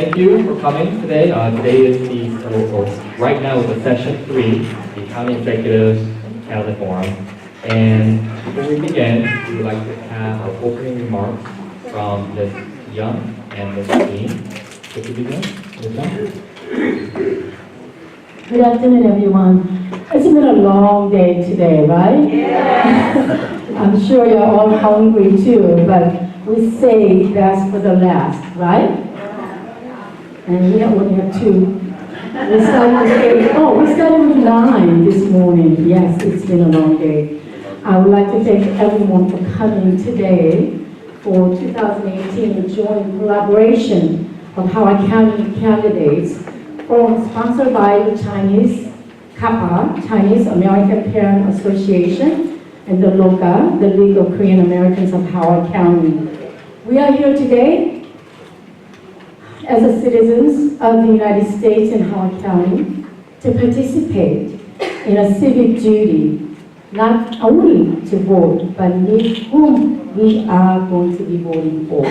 thank you for coming today. Today is right now is the session 3, the County Executives Canada Forum. And before we begin, we would like to have our opening remarks from Ms. Young and Ms. Dean. So to begin, Ms. Young. Good afternoon, everyone. It's been a long day today, right? Yes. I'm sure you're all hungry too, but we say that's for the last, right? And we only have 2. We started with 9 this morning. Yes, it's been a long day. I would like to thank everyone for coming today for 2018 joint collaboration of Howard County candidates, sponsored by the Chinese CAPA, Chinese American Parent Association, and the LOCA, the League of Korean Americans of Howard County. We are here today as a citizens of the United States and Howard County to participate in a civic duty, not only to vote, but with whom we are going to be voting for.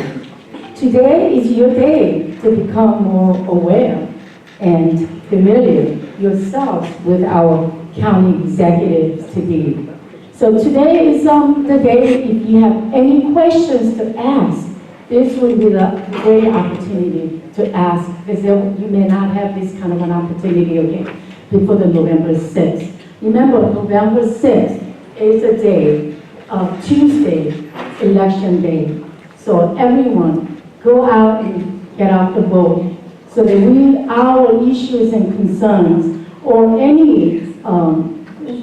Today is your day to become more aware and familiar yourselves with our county executives to be. So today is the day, if you have any questions to ask, this would be the great opportunity to ask, because you may not have this kind of an opportunity again before the November 6th. Remember, November 6th is a day of Tuesday, election day. So everyone, go out and get out the vote so that our issues and concerns or any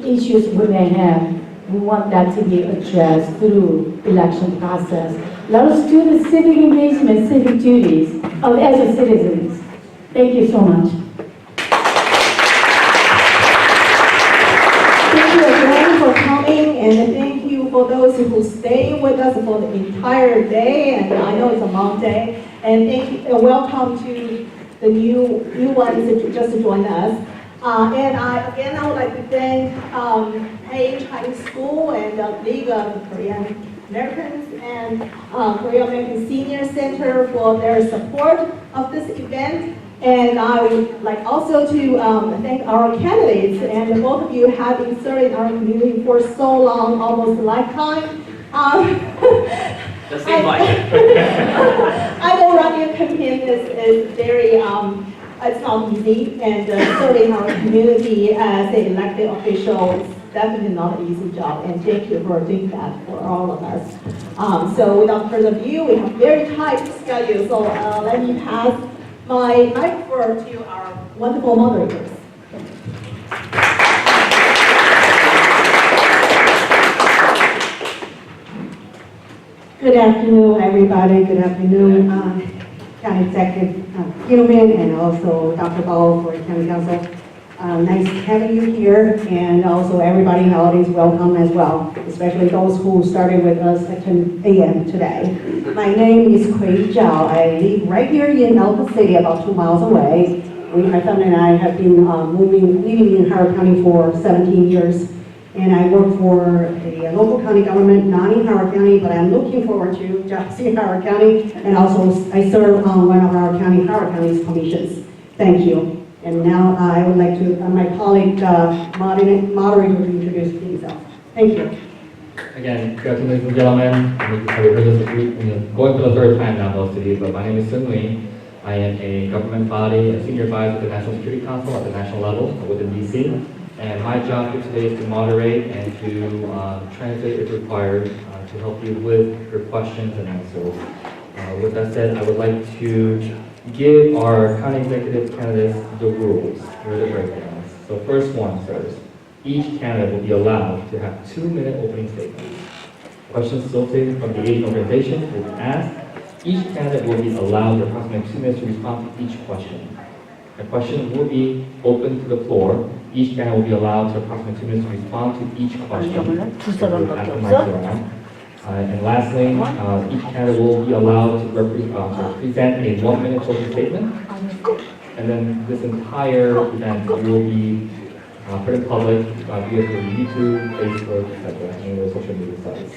issues we may have, we want that to be addressed through election process. Let us do the civic engagement, civic duties as a citizens. Thank you so much. Thank you again for coming, and thank you for those who stay with us for the entire day. And I know it's a long day. And thank you, and welcome to the new ones that just joined us. And I would like to thank Page High School and the League of Korean Americans and Korean American Senior Center for their support of this event. And I would like also to thank our candidates, and both of you have been serving our community for so long, almost a lifetime. That seems like I know running a campaign is very, it's not easy, and serving our community as an elected official is definitely not an easy job, and thank you for doing that for all of us. So without further ado, we have very tight schedule, so let me pass my microphone to our wonderful moderators. Good afternoon, everybody. Good afternoon, County Executive Gilman, and also Dr. Ball for County Council. Nice having you here, and also everybody in the audience, welcome as well, especially those who started with us at 10 a.m. today. My name is Kui Zhao. I live right here in Elba City, about 2 miles away. My family and I have been living in Howard County for 17 years. And I work for a local county government, not in Howard County, but I'm looking forward to jobs in Howard County. And also, I serve on one of our Howard County's commissions. Thank you. And now I would like to, my colleague, moderator, to introduce himself. Thank you. Again, good afternoon, ladies and gentlemen. I've heard this going for the 3rd time now, most of you, but my name is Sun Lee. I am a government body, a senior advisor at the National Security Council at the national level within DC. And my job here today is to moderate and to translate if required to help you with your questions and answers. With that said, I would like to give our county executive candidates the rules. Here are the breakdowns. So first one first. Each candidate will be allowed to have 2-minute opening statements. Questions solicited from the agent organization will be asked. Each candidate will be allowed approximately 2 minutes to respond to each question. The question will be open to the floor. Each candidate will be allowed to approximately 2 minutes to respond to each question. And lastly, each candidate will be allowed to present a 1-minute closing statement. And then this entire event will be put in public via through YouTube, Facebook, etc., and their social media sites.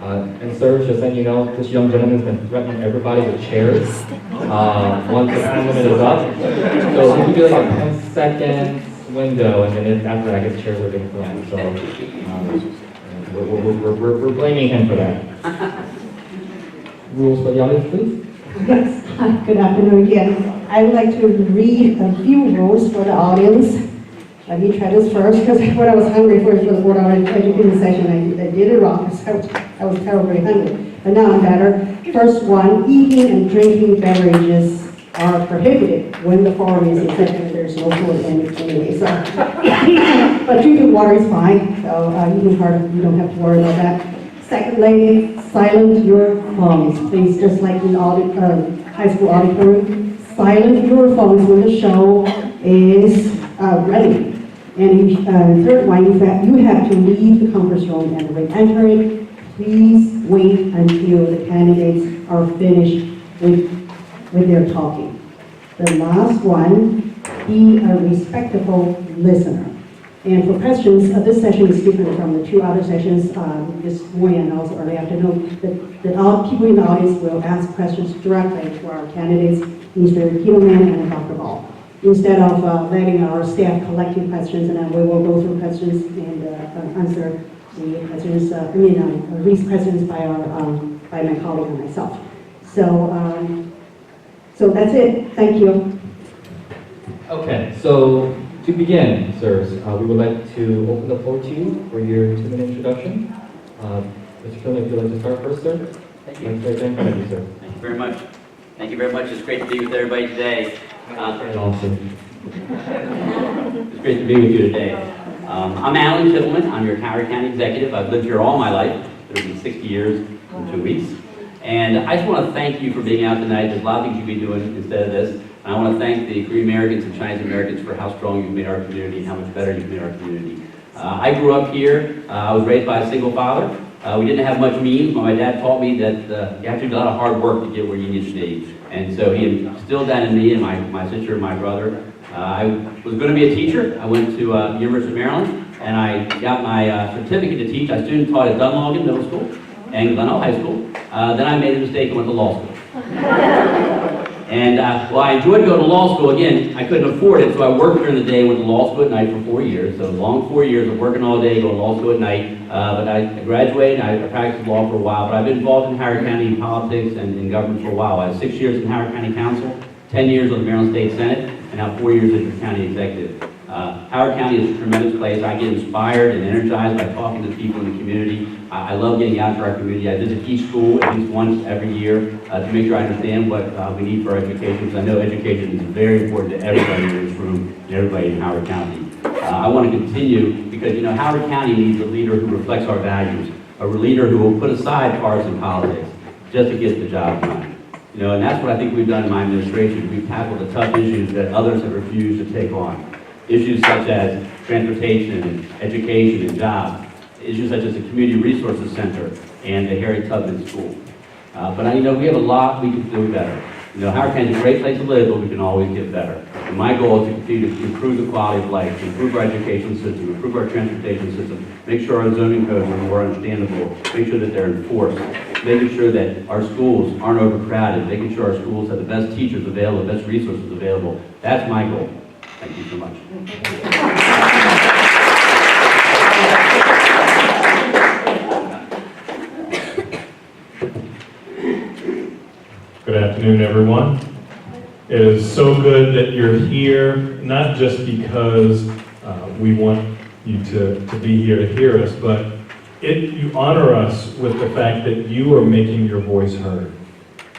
And sir, just letting you know, this young gentleman's been threatening everybody with chairs. Once the time limit is up. So we could do like a 10-second window, and then after that, I guess chairs are being thrown. So we're blaming him for that. Rules for the audience, please. Yes, hi, good afternoon again. I would like to read a few rules for the audience. Let me try this first, because when I was hungry for the Board of Education session, I did it wrong, because I was terribly hungry. But now I'm better. First one, eating and drinking beverages are prohibited when the forum is executive. There's no food anyway, so. But drinking water is fine, so eating part, you don't have to worry about that. Secondly, silence your phones, please, just like in high school auditorium. Silence your phones when the show is ready. And third one is that you have to leave the conference room and re-enter it. Please wait until the candidates are finished with their talking. The last one, be a respectful listener. And for questions, this session is different from the two other sessions this morning and also early afternoon. That all people in the audience will ask questions directly to our candidates, Mr. Hillman and Dr. Ball, instead of letting our staff collecting questions, and then we will go through questions and answer the questions. Read questions by by my colleague and myself. So that's it. Thank you. Okay, so to begin, sirs, we would like to open the floor to you for your 2-minute introduction. Mr. Kilman, if you'd like to start first, sir. Thank you. Right there in front of you, sir. Thank you very much. Thank you very much. It's great to be with everybody today. Awesome. It's great to be with you today. I'm Alan Tittleman. I'm your Howard County Executive. I've lived here all my life. It'll be 60 years in 2 weeks. And I just want to thank you for being out tonight. There's a lot of things you could be doing instead of this. And I want to thank the Korean Americans and Chinese Americans for how strong you've made our community and how much better you've made our community. I grew up here. I was raised by a single father. We didn't have much means, but my dad taught me that you have to do a lot of hard work to get where you need to be. And so he instilled that in me and my sister and my brother. I was going to be a teacher. I went to University of Maryland, and I got my certificate to teach. I student taught at Dunlogan Middle School and Glenelg High School. Then I made a mistake and went to law school. And while I enjoyed going to law school, again, I couldn't afford it, so I worked during the day, went to law school at night for 4 years. So long 4 years of working all day, going to law school at night. But I graduated, I practiced law for a while, but I've been involved in Howard County politics and in government for a while. I had 6 years in Howard County Council, 10 years on the Maryland State Senate, and now 4 years as your county executive. Howard County is a tremendous place. I get inspired and energized by talking to people in the community. I love getting out to our community. I visit each school at least once every year to make sure I understand what we need for education, because I know education is very important to everybody in this room and everybody in Howard County. I want to continue because, you know, Howard County needs a leader who reflects our values, a leader who will put aside partisan politics just to get the job done. You know, and that's what I think we've done in my administration. We've tackled the tough issues that others have refused to take on. Issues such as transportation, and education, and jobs. Issues such as the Community Resources Center and the Harry Tubman School. But you know, we have a lot we can do better. You know, Howard County is a great place to live, but we can always get better. And my goal is to continue to improve the quality of life, to improve our education system, improve our transportation system, make sure our zoning codes are more understandable, make sure that they're enforced, making sure that our schools aren't overcrowded, making sure our schools have the best teachers available, the best resources available. That's my goal. Thank you so much. Good afternoon, everyone. It is so good that you're here, not just because we want you to be here to hear us, but you honor us with the fact that you are making your voice heard.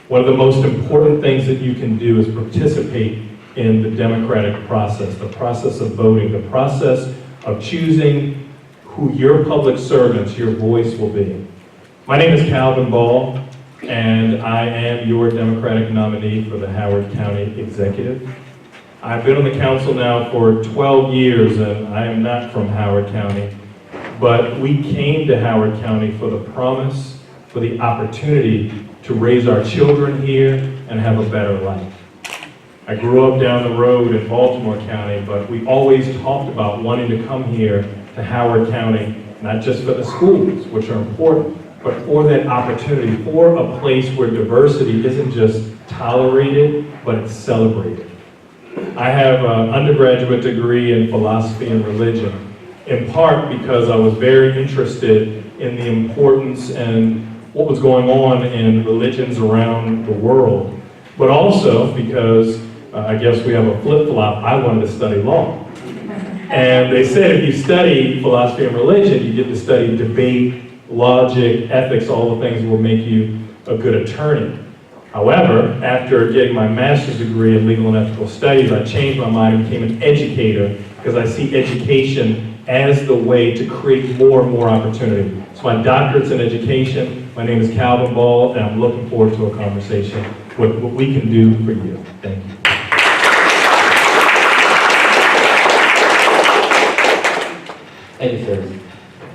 One of the most important things that you can do is participate in the democratic process, the process of voting, the process of choosing who your public servants, your voice will be. My name is Calvin Ball, and I am your Democratic nominee for the Howard County Executive. I've been on the council now for 12 years, and I am not from Howard County, but we came to Howard County for the promise, for the opportunity to raise our children here and have a better life. I grew up down the road in Baltimore County, but we always talked about wanting to come here to Howard County, not just for the schools, which are important, but for that opportunity, for a place where diversity isn't just tolerated, but it's celebrated. I have an undergraduate degree in philosophy and religion, in part because I was very interested in the importance and what was going on in religions around the world, but also because I guess we have a flip-flop, I wanted to study law. And they said if you study philosophy and religion, you get to study debate, logic, ethics, all the things that will make you a good attorney. However, after getting my master's degree in legal and ethical studies, I changed my mind and became an educator because I see education as the way to create more and more opportunity. So my doctorate's in education. My name is Calvin Ball, and I'm looking forward to a conversation with what we can do for you. Thank you. Thank you, sir.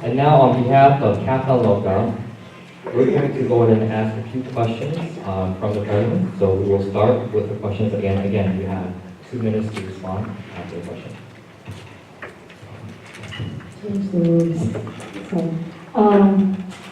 And now, on behalf of Kappa Loka, we're going to go ahead and ask a few questions from the president. So we will start with the questions again. Again, you have 2 minutes to respond after the question. Change the rules. So,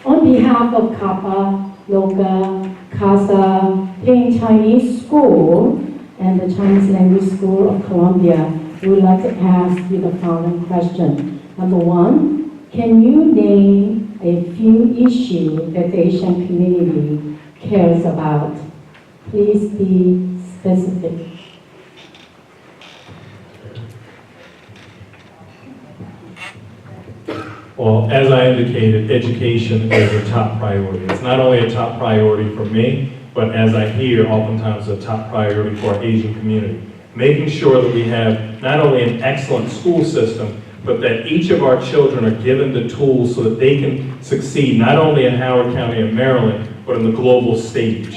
on behalf of Kappa, Loka, CASA, Ping Chinese School, and the Chinese Language School of Columbia, we would like to ask you the following question. Number 1, can you name a few issues that the Asian community cares about? Please be specific. Well, as I indicated, education is a top priority. It's not only a top priority for me, but as I hear, oftentimes a top priority for our Asian community. Making sure that we have not only an excellent school system, but that each of our children are given the tools so that they can succeed, not only in Howard County and Maryland, but on the global stage.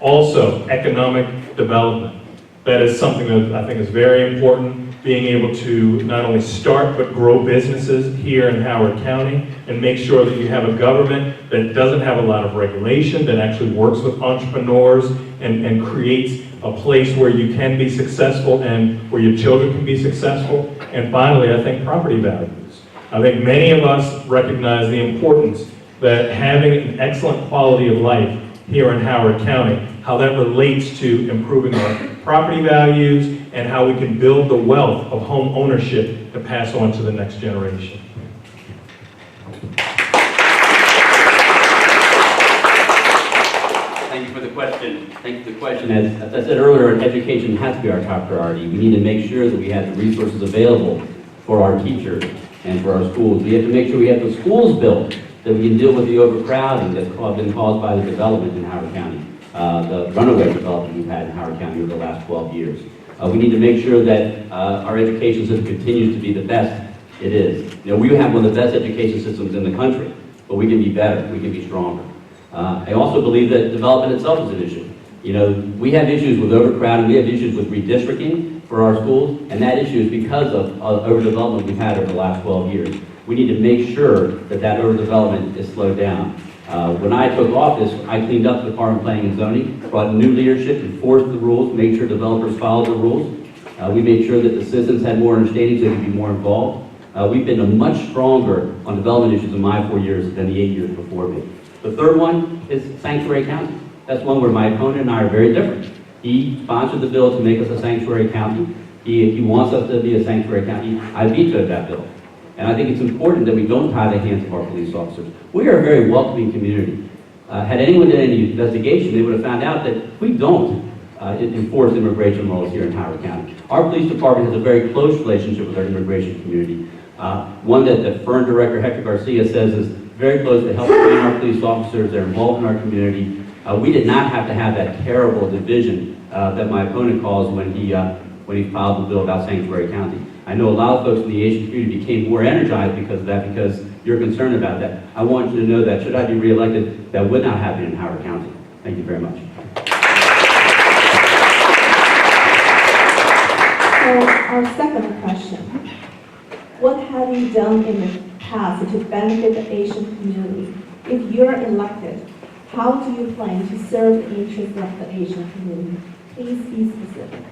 Also, economic development. That is something that I think is very important, being able to not only start but grow businesses here in Howard County and make sure that you have a government that doesn't have a lot of regulation, that actually works with entrepreneurs and creates a place where you can be successful and where your children can be successful. And finally, I think property values. I think many of us recognize the importance that having an excellent quality of life here in Howard County, how that relates to improving our property values and how we can build the wealth of home ownership to pass on to the next generation. Thank you for the question. Thank you for the question. As I said earlier, education has to be our top priority. We need to make sure that we have the resources available for our teachers and for our schools. We have to make sure we have the schools built that we can deal with the overcrowding that's been caused by the development in Howard County, the runaway development we've had in Howard County over the last 12 years. We need to make sure that our education system continues to be the best it is. You know, we have one of the best education systems in the country, but we can be better, we can be stronger. I also believe that development itself is an issue. You know, we have issues with overcrowding, we have issues with redistricting for our schools, and that issue is because of overdevelopment we've had over the last 12 years. We need to make sure that that overdevelopment is slowed down. When I took office, I cleaned up the Department of Planning and Zoning, brought new leadership, enforced the rules, made sure developers followed the rules. We made sure that the citizens had more understanding so they could be more involved. We've been much stronger on development issues in my 4 years than the 8 years before me. The third one is Sanctuary County. That's one where my opponent and I are very different. He sponsored the bill to make us a sanctuary county. He wants us to be a sanctuary county. I vetoed that bill. And I think it's important that we don't tie the hands of our police officers. We are a very welcoming community. Had anyone done any investigation, they would have found out that we don't enforce immigration laws here in Howard County. Our police department has a very close relationship with our immigration community. One that Fern Director Hector Garcia says is very close to help train our police officers. They're involved in our community. We did not have to have that terrible division that my opponent caused when he filed the bill about Sanctuary County. I know a lot of folks in the Asian community became more energized because of that, because you're concerned about that. I want you to know that should I be reelected, that would not happen in Howard County. Thank you very much. So our second question, what have you done in the past to benefit the Asian community? If you're elected, how do you plan to serve the interests of the Asian community? Please be specific.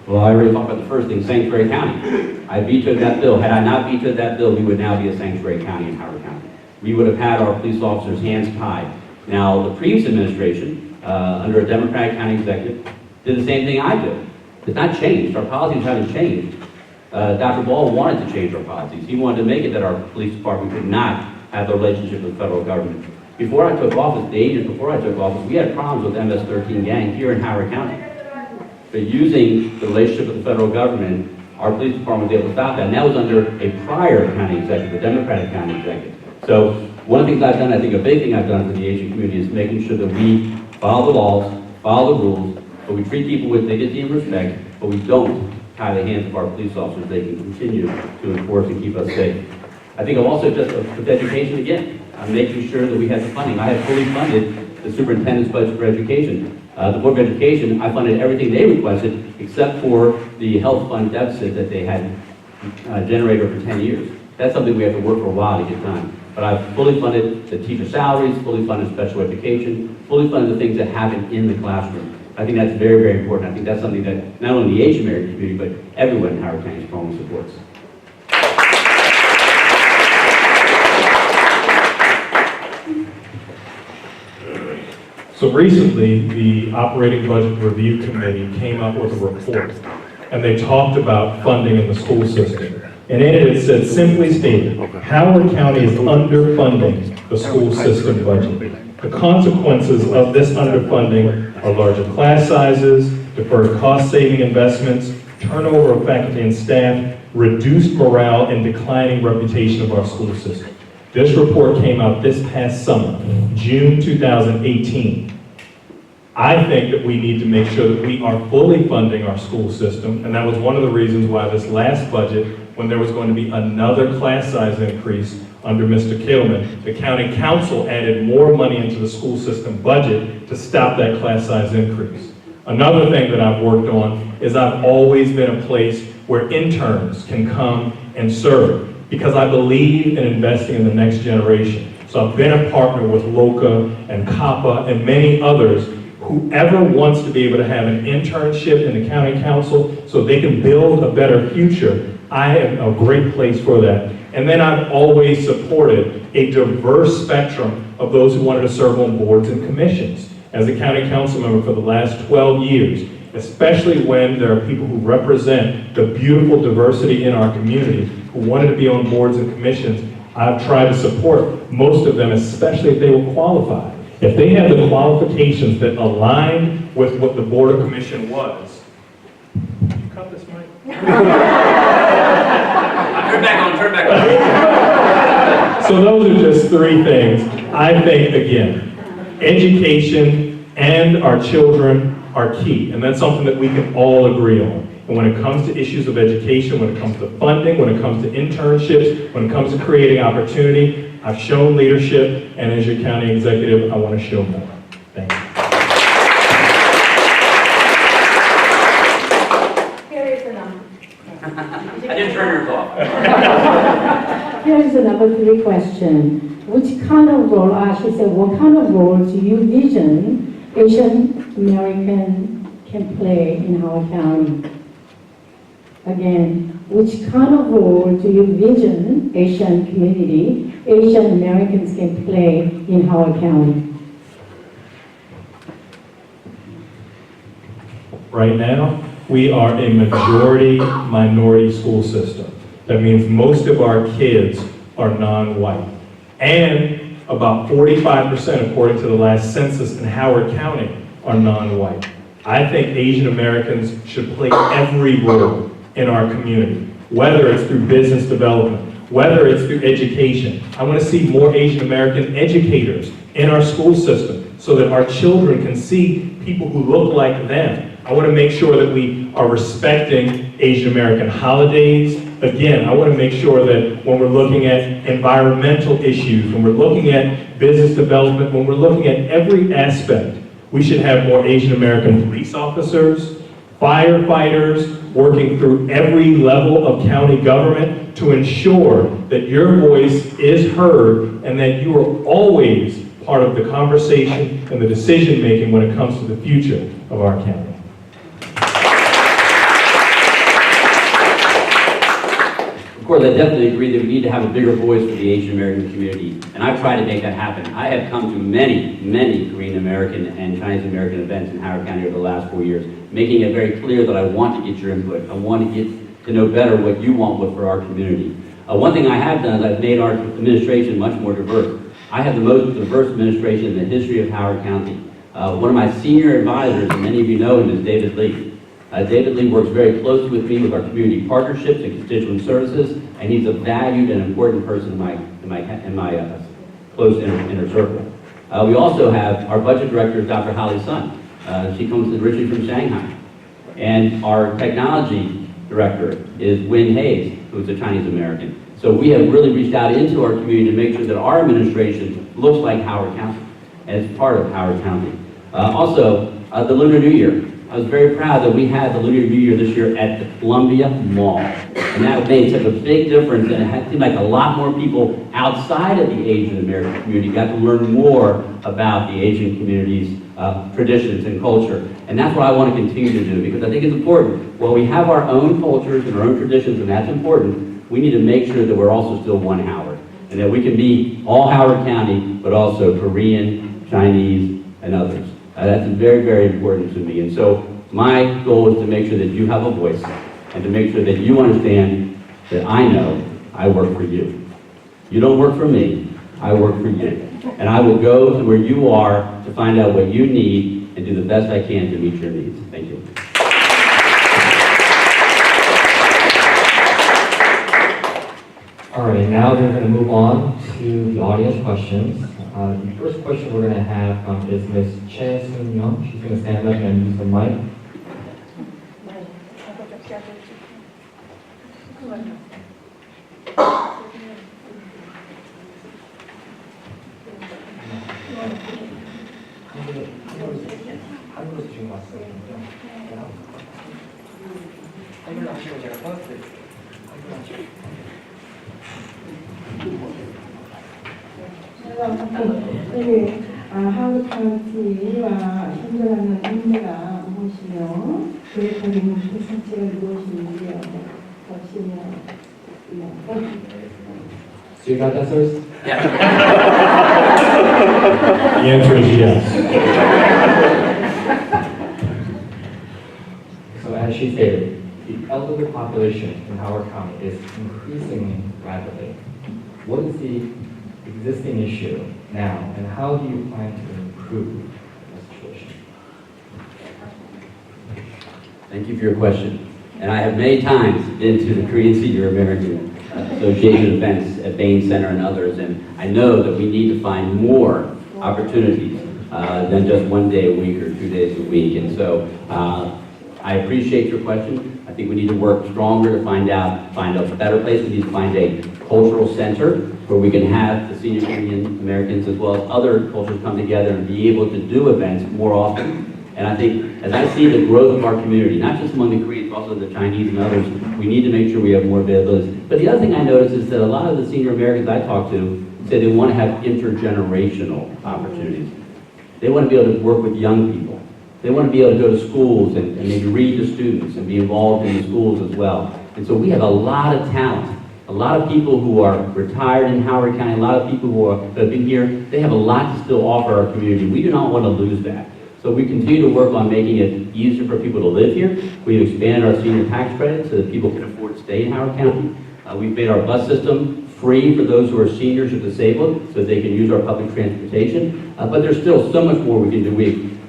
Well, I already talked about the first thing, Sanctuary County. I vetoed that bill. Had I not vetoed that bill, we would now be a sanctuary county in Howard County. we would have had our police officers' hands tied. Now, the previous administration, under a Democratic county executive, did the same thing I did. It's not changed. Our policies haven't changed. Dr. Ball wanted to change our policies. He wanted to make it that our police department could not have a relationship with the federal government. Before I took office, the agent before I took office, we had problems with MS-13 gang here in Howard County. But using the relationship with the federal government, our police department was able to stop that. And that was under a prior county executive, a Democratic county executive. So one of the things I've done, I think a big thing I've done for the Asian community is making sure that we follow the laws, follow the rules, but we treat people with dignity and respect, but we don't tie the hands of our police officers. They can continue to enforce and keep us safe. I think I'm also just with education again. I'm making sure that we have the funding. I have fully funded the superintendent's budget for education. The Board of Education, I funded everything they requested except for the health fund deficit that they had generated over 10 years. That's something we have to work for a while to get done. But I've fully funded the teacher salaries, fully funded special education, fully funded the things that happen in the classroom. I think that's very, very important. I think that's something that not only the Asian American community, but everyone in Howard County strongly supports. So recently, the Operating Budget Review Committee came up with a report, and they talked about funding in the school system. And in it, it said, simply stated, Howard County is underfunding the school system budget. The consequences of this underfunding are larger class sizes, deferred cost-saving investments, turnover of faculty and staff, reduced morale, and declining reputation of our school system. This report came out this past summer, June 2018. I think that we need to make sure that we are fully funding our school system, and that was one of the reasons why this last budget, when there was going to be another class size increase under Mr. Kettleman, the county council added more money into the school system budget to stop that class size increase. Another thing that I've worked on is I've always been a place where interns can come and serve, because I believe in investing in the next generation. So I've been a partner with LOCA and COPPA and many others. Whoever wants to be able to have an internship in the county council so they can build a better future, I am a great place for that. And then I've always supported a diverse spectrum of those who wanted to serve on boards and commissions. As a county council member for the last 12 years, especially when there are people who represent the beautiful diversity in our community who wanted to be on boards and commissions, I've tried to support most of them, especially if they were qualified. If they have the qualifications that align with what the Board of Commission was. Can you cut this mic? Turn back on. So those are just three things. I think, again, education and our children are key, and that's something that we can all agree on. And when it comes to issues of education, when it comes to funding, when it comes to internships, when it comes to creating opportunity, I've shown leadership, and as your county executive, I want to show more. Thank you. Here is the number. I didn't turn yours off. Here is the number 3 question. Which kind of role, I should say, what kind of role do you envision Asian American can play in Howard County? Again, which kind of role do you envision Asian community, Asian Americans can play in Howard County? Right now, we are a majority minority school system. That means most of our kids are non-white. And about 45%, according to the last census in Howard County, are non-white. I think Asian Americans should play every role in our community, whether it's through business development, whether it's through education. I want to see more Asian American educators in our school system so that our children can see people who look like them. I want to make sure that we are respecting Asian American holidays. Again, I want to make sure that when we're looking at environmental issues, when we're looking at business development, when we're looking at every aspect, we should have more Asian American police officers, firefighters, working through every level of county government to ensure that your voice is heard and that you are always part of the conversation and the decision-making when it comes to the future of our county. Of course, I definitely agree that we need to have a bigger voice for the Asian American community, and I've tried to make that happen. I have come to many, many Korean American and Chinese American events in Howard County over the last 4 years, making it very clear that I want to get your input. I want to get to know better what you want for our community. One thing I have done is I've made our administration much more diverse. I have the most diverse administration in the history of Howard County. One of my senior advisors, and many of you know him, is David Lee. David Lee works very closely with me with our community partnerships and constituent services, and he's a valued and important person in my close inner circle. We also have our budget director, Dr. Holly Sun. She comes originally from Shanghai. And our technology director is Win Hayes, who's a Chinese American. So we have really reached out into our community to make sure that our administration looks like Howard County, and it's part of Howard County. Also, the Lunar New Year. I was very proud that we had the Lunar New Year this year at the Columbia Mall. And that made such a big difference, and it seemed like a lot more people outside of the Asian American community got to learn more about the Asian community's traditions and culture. And that's what I want to continue to do, because I think it's important. While we have our own cultures and our own traditions, and that's important, we need to make sure that we're also still one Howard, and that we can be all Howard County, but also Korean, Chinese, and others. That's very, very important to me. And so my goal is to make sure that you have a voice and to make sure that you understand that I know I work for you. You don't work for me, I work for you. And I will go to where you are to find out what you need and do the best I can to meet your needs. Thank you. All right, now we're going to move on to the audience questions. The first question we're going to have is Ms. Chae Soon-young. She's going to stand up and use the mic. 하우드 카운티와 현존하는 인재가 무엇이며 계획하는 목표 정책은 무엇인지요? 보시면 So you got answers? The answer is yes. So as she stated, the elderly population in Howard County is increasing rapidly. What is the existing issue now, and how do you plan to improve the situation? Thank you for your question. And I have many times been to the Korean Senior American Association events at Bain Center and others, and I know that we need to find more opportunities than just 1 day a week or 2 days a week. And so I appreciate your question. I think we need to work stronger to find a better place. We need to find a cultural center where we can have the senior Korean Americans as well as other cultures come together and be able to do events more often. And I think as I see the growth of our community, not just among the Koreans, but also the Chinese and others, we need to make sure we have more availability. But the other thing I noticed is that a lot of the senior Americans I talk to say they want to have intergenerational opportunities. They want to be able to work with young people. They want to be able to go to schools and maybe read to students and be involved in the schools as well. And so we have a lot of talent. A lot of people who are retired in Howard County, a lot of people who have been here, they have a lot to still offer our community. We do not want to lose that. So we continue to work on making it easier for people to live here. We've expanded our senior tax credit so that people can afford to stay in Howard County. We've made our bus system free for those who are seniors or disabled so that they can use our public transportation. But there's still so much more we can do.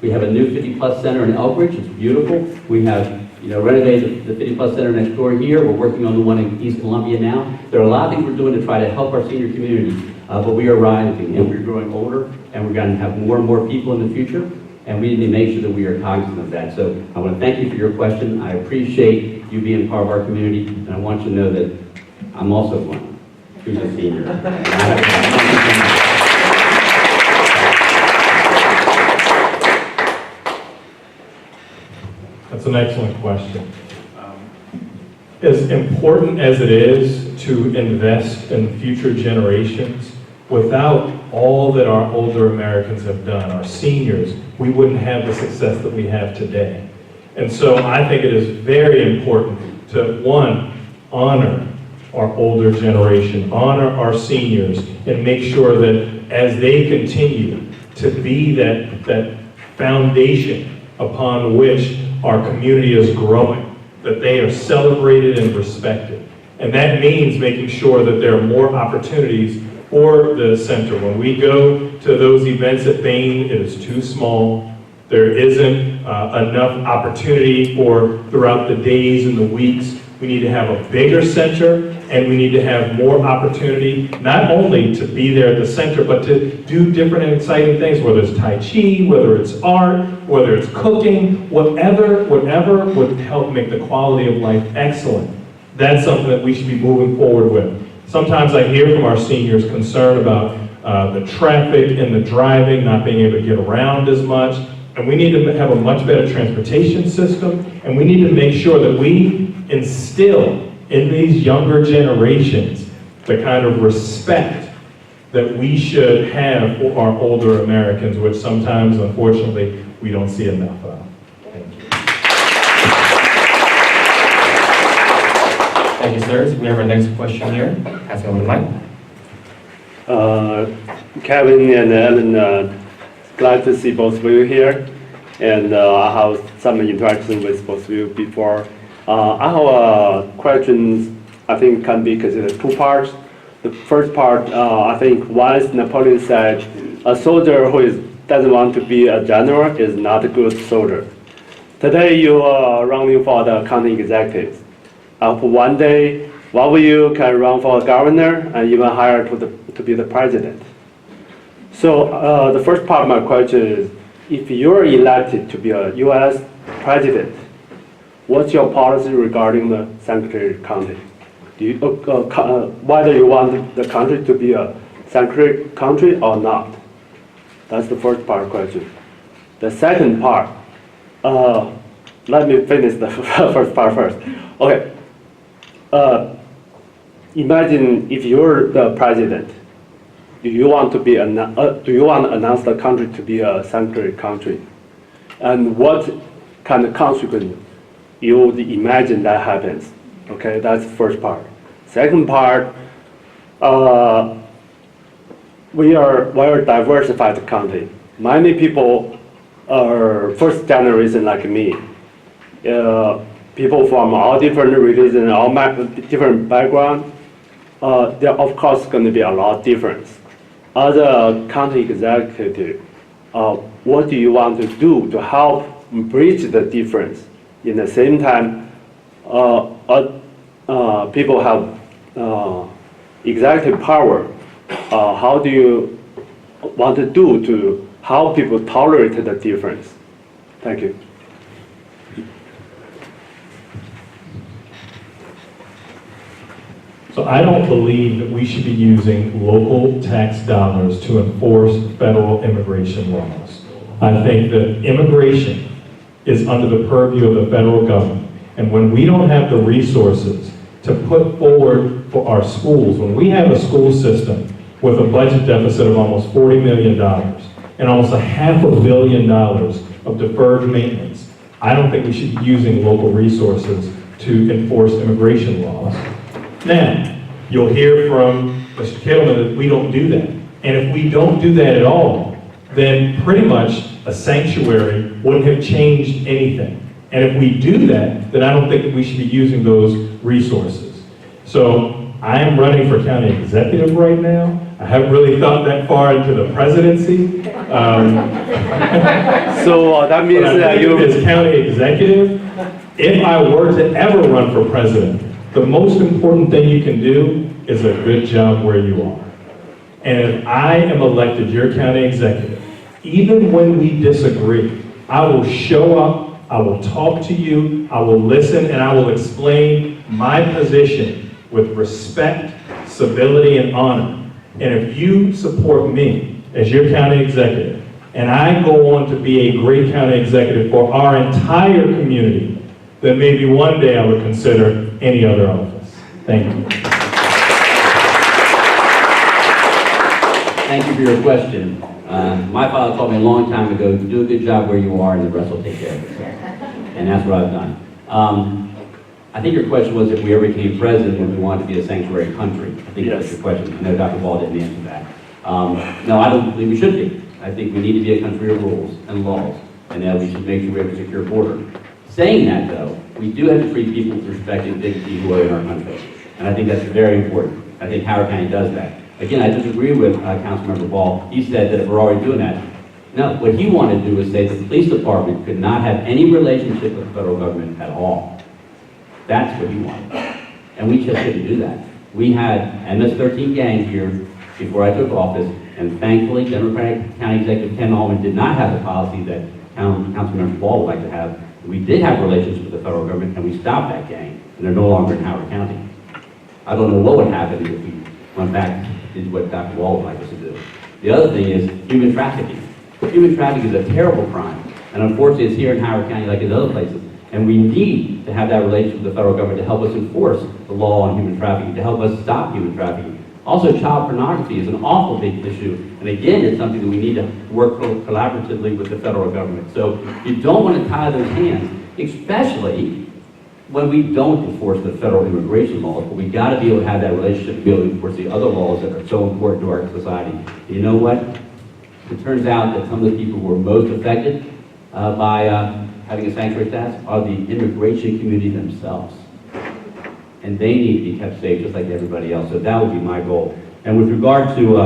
We have a new 50+ center in Elbridge. It's beautiful. We have renovated the 50+ center next door here. We're working on the one in East Columbia now. There are a lot of things we're doing to try to help our senior community, but we are rising and we're growing older and we're going to have more and more people in the future, and we need to make sure that we are cognizant of that. So I want to thank you for your question. I appreciate you being part of our community, and I want you to know that I'm also one who's a senior. That's an excellent question. As important as it is to invest in future generations, without all that our older Americans have done, our seniors, we wouldn't have the success that we have today. And so I think it is very important to, one, honor our older generation, honor our seniors, and make sure that as they continue to be that foundation upon which our community is growing, that they are celebrated and respected. And that means making sure that there are more opportunities for the center. When we go to those events at Bain, it is too small. There isn't enough opportunity for throughout the days and the weeks. We need to have a bigger center, and we need to have more opportunity, not only to be there at the center, but to do different and exciting things, whether it's Tai Chi, whether it's art, whether it's cooking, whatever would help make the quality of life excellent. That's something that we should be moving forward with. Sometimes I hear from our seniors concern about the traffic and the driving, not being able to get around as much. And we need to have a much better transportation system, and we need to make sure that we instill in these younger generations the kind of respect that we should have for our older Americans, which sometimes, unfortunately, we don't see enough of. Thank you. Thank you, sir. So we have our next question here. Passing on the mic. Kevin and Ellen, glad to see both of you here, and I have some interaction with both of you before. I have questions I think can be considered two parts. The first part, I think once Napoleon said, a soldier who doesn't want to be a general is not a good soldier. Today you are running for the county executive. For one day, one of you can run for a governor and even hire to be the president. So the first part of my question is, if you're elected to be a U.S. president, what's your policy regarding the sanctuary county? Do you, whether you want the country to be a sanctuary country or not? That's the first part of the question. The second part, let me finish the first part first. Okay. Imagine if you're the president. Do you want to announce the country to be a sanctuary country? And what kind of consequence you would imagine that happens? Okay, that's the first part. Second part, we are a diversified country. Many people are first generation like me. People from all different religions, all different backgrounds. There of course going to be a lot of difference. As a county executive, what do you want to do to help bridge the difference? In the same time, people have executive power. How do you want to do to help people tolerate the difference? Thank you. So I don't believe that we should be using local tax dollars to enforce federal immigration laws. I think that immigration is under the purview of the federal government. And when we don't have the resources to put forward for our schools, when we have a school system with a budget deficit of almost $40 million and almost $500 million of deferred maintenance, I don't think we should be using local resources to enforce immigration laws. Now, you'll hear from Mr. Kittleman that we don't do that. And if we don't do that at all, then pretty much a sanctuary wouldn't have changed anything. And if we do that, then I don't think that we should be using those resources. So I am running for county executive right now. I haven't really thought that far into the presidency. So that means that you, as county executive, if I were to ever run for president, the most important thing you can do is a good job where you are. And if I am elected your county executive, even when we disagree, I will show up, I will talk to you, I will listen, and I will explain my position with respect, civility, and honor. And if you support me as your county executive, and I go on to be a great county executive for our entire community, then maybe one day I would consider any other office. Thank you. Thank you for your question. My father told me a long time ago, do a good job where you are and the rest will take care of itself. And that's what I've done. I think your question was if we ever became president, would we want to be a sanctuary country? I think that's Yes. your question. I know Dr. Ball didn't answer that. No, I don't believe we should be. I think we need to be a country of rules and laws, and that we should make sure we have a secure border. Saying that, though, we do have to treat people with respect and dignity who are in our country, and I think that's very important. I think Howard County does that. Again, I disagree with Councilmember Ball. He said that we're already doing that. No, what he wanted to do was say the police department could not have any relationship with the federal government at all. That's what he wanted. And we just didn't do that. We had MS-13 gang here before I took office, and thankfully, Democratic County Executive Ken Allman did not have the policy that Councilmember Ball would like to have. We did have relations with the federal government, and we stopped that gang, and they're no longer in Howard County. I don't know what would happen if we went back to what Dr. Wall would like us to do. The other thing is human trafficking. Human trafficking is a terrible crime, and unfortunately it's here in Howard County like in other places. And we need to have that relationship with the federal government to help us enforce the law on human trafficking, to help us stop human trafficking. Also, child pornography is an awful big issue, and again, it's something that we need to work collaboratively with the federal government. So you don't want to tie those hands, especially when we don't enforce the federal immigration laws, but we got to be able to have that relationship to be able to enforce the other laws that are so important to our society. And you know what? It turns out that some of the people who are most affected by having a sanctuary status are the immigration community themselves. And they need to be kept safe just like everybody else. So that would be my goal. And with regard to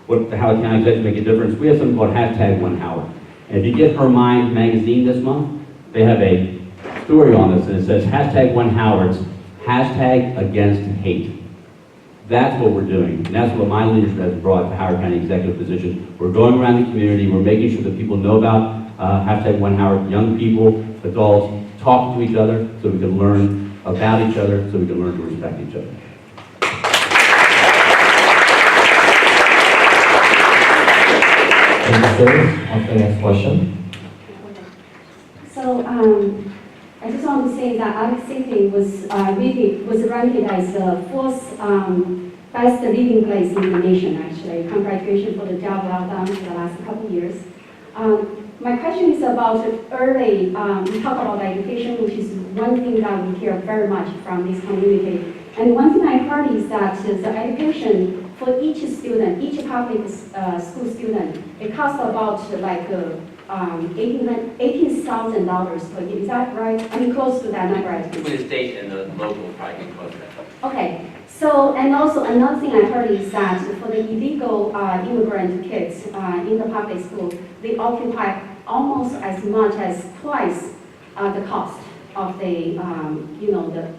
what the Howard County Executive Make a Difference, we have something called #OneHoward. And if you get Her Mind magazine this month, they have a story on this, and it says #OneHoward's #against hate. That's what we're doing, and that's what my leadership has brought to Howard County Executive position. We're going around the community, we're making sure that people know about #OneHoward, young people, adults, talk to each other so we can learn about each other, so we can learn to respect each other. Thank you, sir. On to the next question. So, I just want to say that Alex City was ranked as the fourth best living place in the nation, actually. Congratulations for the job well done for the last couple of years. My question is about early, we talk about education, which is one thing that we hear very much from this community. And one thing I heard is that the education for each student, each public school student, it costs about like $18,000 per year. Is that right? I mean, close to that number, I think. Between the state and the local, probably get close to that. Okay, so, and also another thing I heard is that for the illegal immigrant kids in the public school, they occupy almost as much as twice the cost of the,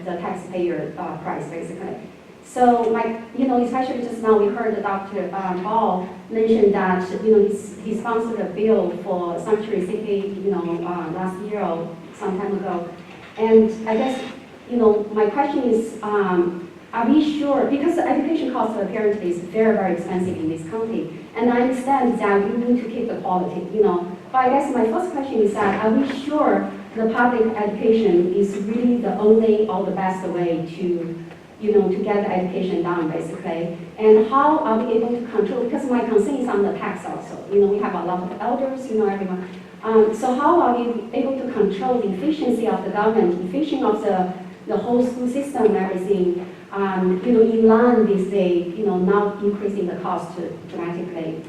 the taxpayer price, basically. So, especially just now we heard Dr. Ball mention that, he sponsored a bill for Sanctuary City, last year or some time ago. And I guess, my question is, are we sure, because the education cost apparently is very, very expensive in this county, and I understand that we need to keep the quality, but I guess my first question is that, are we sure the public education is really the only or the best way to to get the education done, basically? And how are we able to control, because my concern is on the tax also. We have a lot of elders, everyone. So how are we able to control the efficiency of the government, efficiency of the whole school system and everything, in line with the, not increasing the cost dramatically,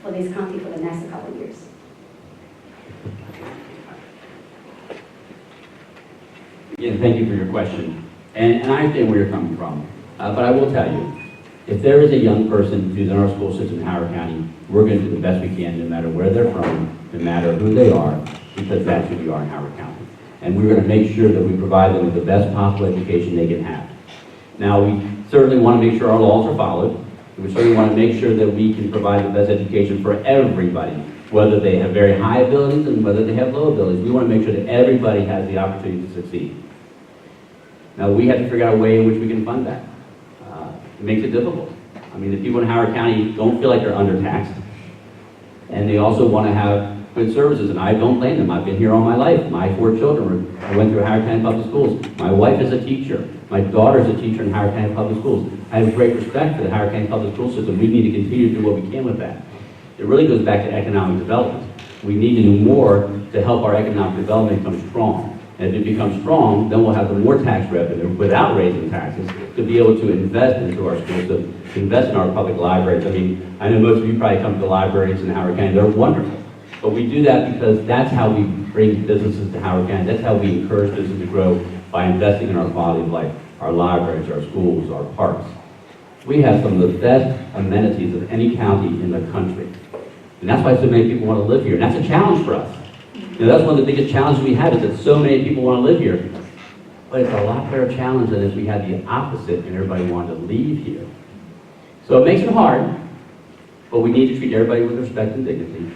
for this county for the next couple of years? Again, thank you for your question. And I understand where you're coming from. But I will tell you, if there is a young person who's in our school system in Howard County, we're going to do the best we can, no matter where they're from, no matter who they are, because that's who we are in Howard County. And we're going to make sure that we provide them with the best possible education they can have. Now, we certainly want to make sure our laws are followed. We certainly want to make sure that we can provide the best education for everybody, whether they have very high abilities and whether they have low abilities. We want to make sure that everybody has the opportunity to succeed. Now, we have to figure out a way in which we can fund that. It makes it difficult. I mean, the people in Howard County don't feel like they're undertaxed, and they also want to have good services, and I don't blame them. I've been here all my life. My 4 children, I went through Howard County Public Schools. My wife is a teacher. My daughter's a teacher in Howard County Public Schools. I have great respect for the Howard County Public School system. We need to continue to do what we can with that. It really goes back to economic development. We need to do more to help our economic development become strong. And if it becomes strong, then we'll have the more tax revenue without raising taxes to be able to invest into our schools, to invest in our public libraries. I mean, I know most of you probably come to the libraries in Howard County. They're wonderful. But we do that because that's how we bring businesses to Howard County. That's how we encourage business to grow, by investing in our quality of life, our libraries, our schools, our parks. We have some of the best amenities of any county in the country. And that's why so many people want to live here. And that's a challenge for us. You know, that's one of the biggest challenges we have, is that so many people want to live here. But it's a lot better challenge than if we had the opposite and everybody wanted to leave here. So it makes it hard, but we need to treat everybody with respect and dignity.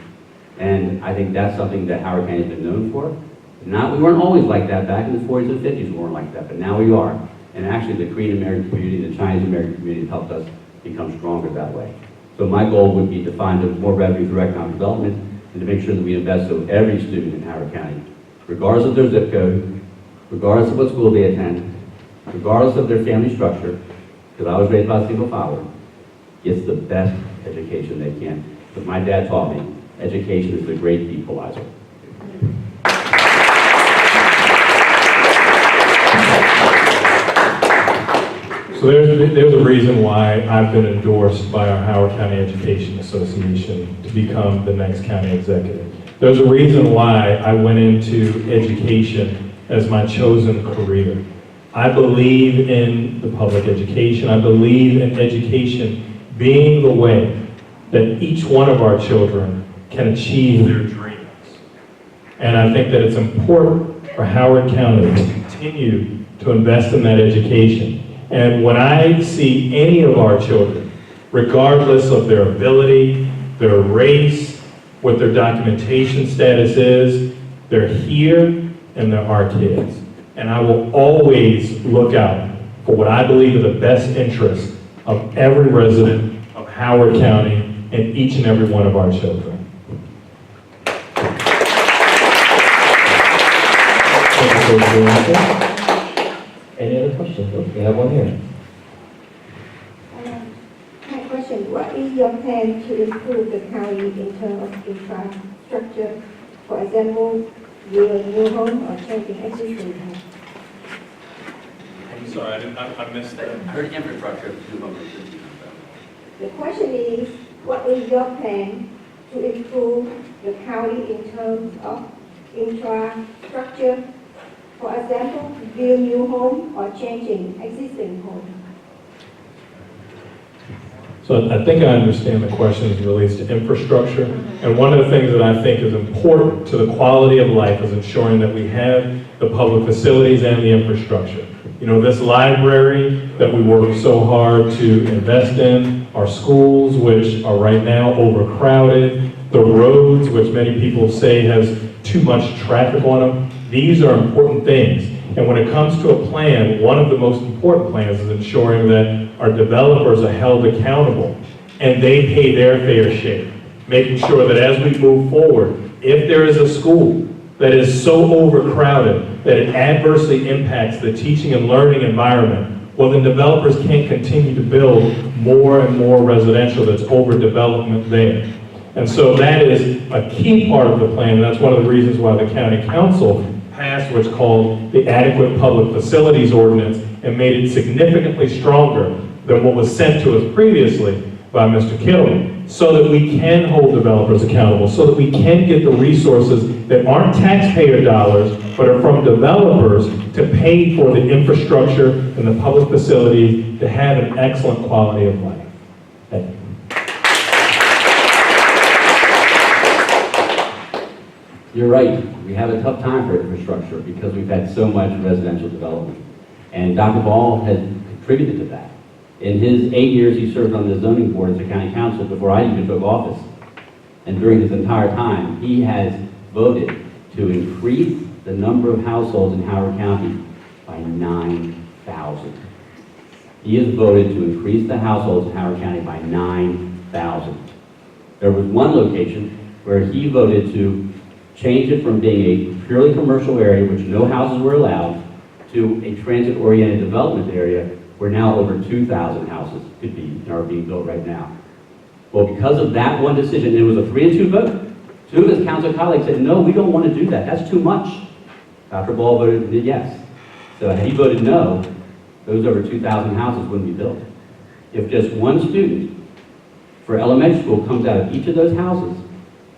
And I think that's something that Howard County has been known for. We weren't always like that back in the 40s and 50s, we weren't like that, but now we are. And actually the Korean American community, the Chinese American community helped us become stronger that way. So my goal would be to find more revenue through economic development and to make sure that we invest so every student in Howard County, regardless of their zip code, regardless of what school they attend, regardless of their family structure, because I was raised by a single father, gets the best education they can. Because my dad taught me, education is the great equalizer. So there's a reason why I've been endorsed by our Howard County Education Association to become the next county executive. There's a reason why I went into education as my chosen career. I believe in the public education. I believe in education being the way that each one of our children can achieve their dreams. And I think that it's important for Howard County to continue to invest in that education. And when I see any of our children, regardless of their ability, their race, what their documentation status is, they're here and they're our kids. And I will always look out for what I believe are the best interests of every resident of Howard County and each and every one of our children. Any other questions? Oh, we have one here. My question, what is your plan to improve the county in terms of infrastructure? For example, build a new home or changing existing home? I'm sorry, I missed that. I heard infrastructure. The question is, what is your plan to improve the county in terms of infrastructure? For example, build new home or changing existing home? So I think I understand the question as it relates to infrastructure. And one of the things that I think is important to the quality of life is ensuring that we have the public facilities and the infrastructure. You know, this library that we work so hard to invest in, our schools, which are right now overcrowded, the roads, which many people say has too much traffic on them. These are important things. And when it comes to a plan, one of the most important plans is ensuring that our developers are held accountable and they pay their fair share. Making sure that as we move forward, if there is a school that is so overcrowded that it adversely impacts the teaching and learning environment, well, then developers can't continue to build more and more residential that's overdevelopment there. And so that is a key part of the plan, and that's one of the reasons why the county council passed what's called the Adequate Public Facilities Ordinance and made it significantly stronger than what was sent to us previously by Mr. Kittle, so that we can hold developers accountable, so that we can get the resources that aren't taxpayer dollars, but are from developers to pay for the infrastructure and the public facilities to have an excellent quality of life. Thank you. You're right. We have a tough time for infrastructure because we've had so much residential development. And Dr. Ball has contributed to that. In his 8 years, he served on the zoning board as a county council before I even took office. And during his entire time, he has voted to increase the number of households in Howard County by 9,000. He has voted to increase the households in Howard County by 9,000. There was one location where he voted to change it from being a purely commercial area, which no houses were allowed, to a transit-oriented development area where now over 2,000 houses could be and are being built right now. Well, because of that one decision, it was a 3-2 vote. Two of his council colleagues said, no, we don't want to do that. That's too much. Dr. Ball voted yes. So had he voted no, those over 2,000 houses wouldn't be built. If just one student for elementary school comes out of each of those houses,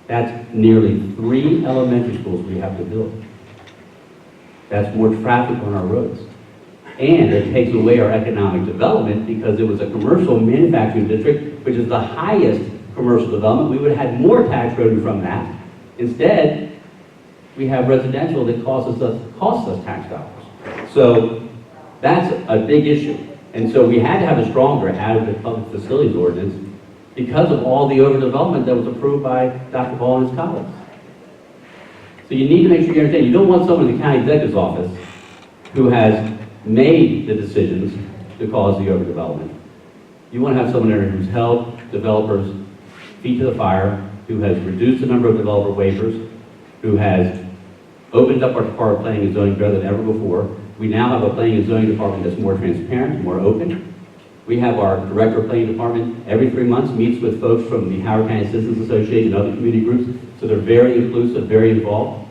that's nearly 3 elementary schools we have to build. That's more traffic on our roads. And it takes away our economic development because it was a commercial manufacturing district, which is the highest commercial development. We would have had more tax revenue from that. Instead, we have residential that costs us tax dollars. So that's a big issue. And so we had to have a stronger adequate public facilities ordinance because of all the overdevelopment that was approved by Dr. Ball and his colleagues. So you need to make sure you understand, you don't want someone in the county executive's office who has made the decisions to cause the overdevelopment. You want to have someone there who's held developers' feet to the fire, who has reduced the number of developer waivers, who has opened up our Department of Planning and Zoning better than ever before. We now have a Planning and Zoning Department that's more transparent, more open. We have our Director of Planning Department every 3 months meets with folks from the Howard County Citizens Association and other community groups, so they're very inclusive, very involved.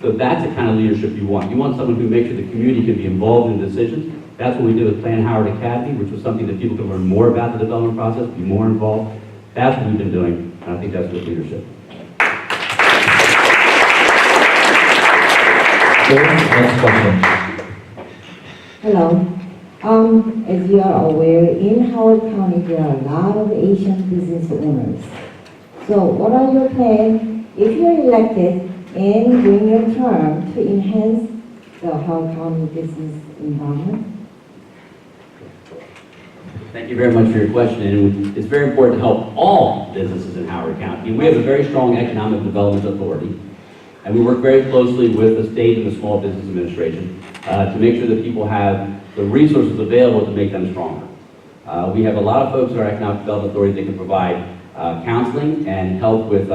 So that's the kind of leadership you want. You want someone who makes sure the community can be involved in decisions. That's what we did with Plan Howard Academy, which was something that people could learn more about the development process, be more involved. That's what we've been doing, and I think that's good leadership. Next question. Hello. As you are aware, in Howard County, there are a lot of Asian business owners. So what are your plans, if you're elected and during your term, to enhance the Howard County business environment? Thank you very much for your question, and it's very important to help all businesses in Howard County. We have a very strong economic development authority, and we work very closely with the state and the Small Business Administration to make sure that people have the resources available to make them stronger. We have a lot of folks in our Economic Development Authority that can provide counseling and help with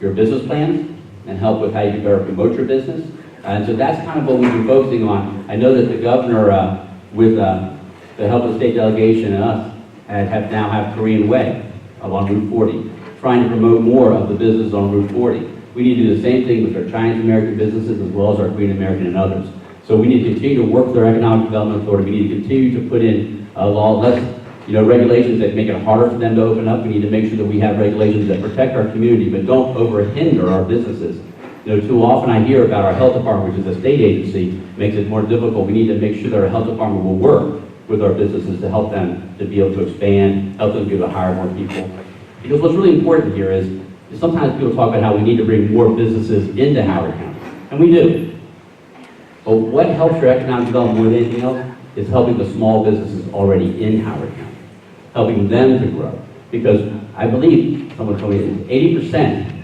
your business plans and help with how you can better promote your business. And so that's kind of what we've been focusing on. I know that the governor, with the help of the state delegation and us, now have Korean Way along Route 40, trying to promote more of the business on Route 40. We need to do the same thing with our Chinese American businesses as well as our Korean American and others. So we need to continue to work with our Economic Development Authority. We need to continue to put in regulations that make it harder for them to open up. We need to make sure that we have regulations that protect our community but don't hinder our businesses. Too often I hear about our health department, which is a state agency, makes it more difficult. We need to make sure that our health department will work with our businesses to help them to be able to expand, help them to be able to hire more people. Because what's really important here is sometimes people talk about how we need to bring more businesses into Howard County, and we do. But what helps your economic development more than anything else is helping the small businesses already in Howard County, helping them to grow. Because I believe, someone told me, 80%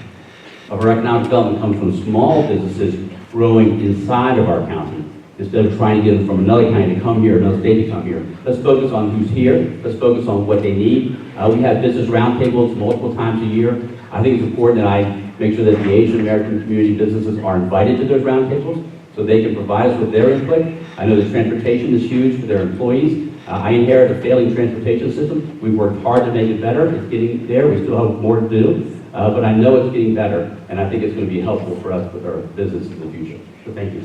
of our economic development comes from small businesses growing inside of our county, instead of trying to get them from another county to come here, another state to come here. Let's focus on who's here. Let's focus on what they need. We have business roundtables multiple times a year. I think it's important that I make sure that the Asian American community businesses are invited to those roundtables so they can provide us with their input. I know that transportation is huge for their employees. I inherited a failing transportation system. We've worked hard to make it better. It's getting there. We still have more to do, but I know it's getting better, and I think it's going to be helpful for us with our business in the future. So thank you.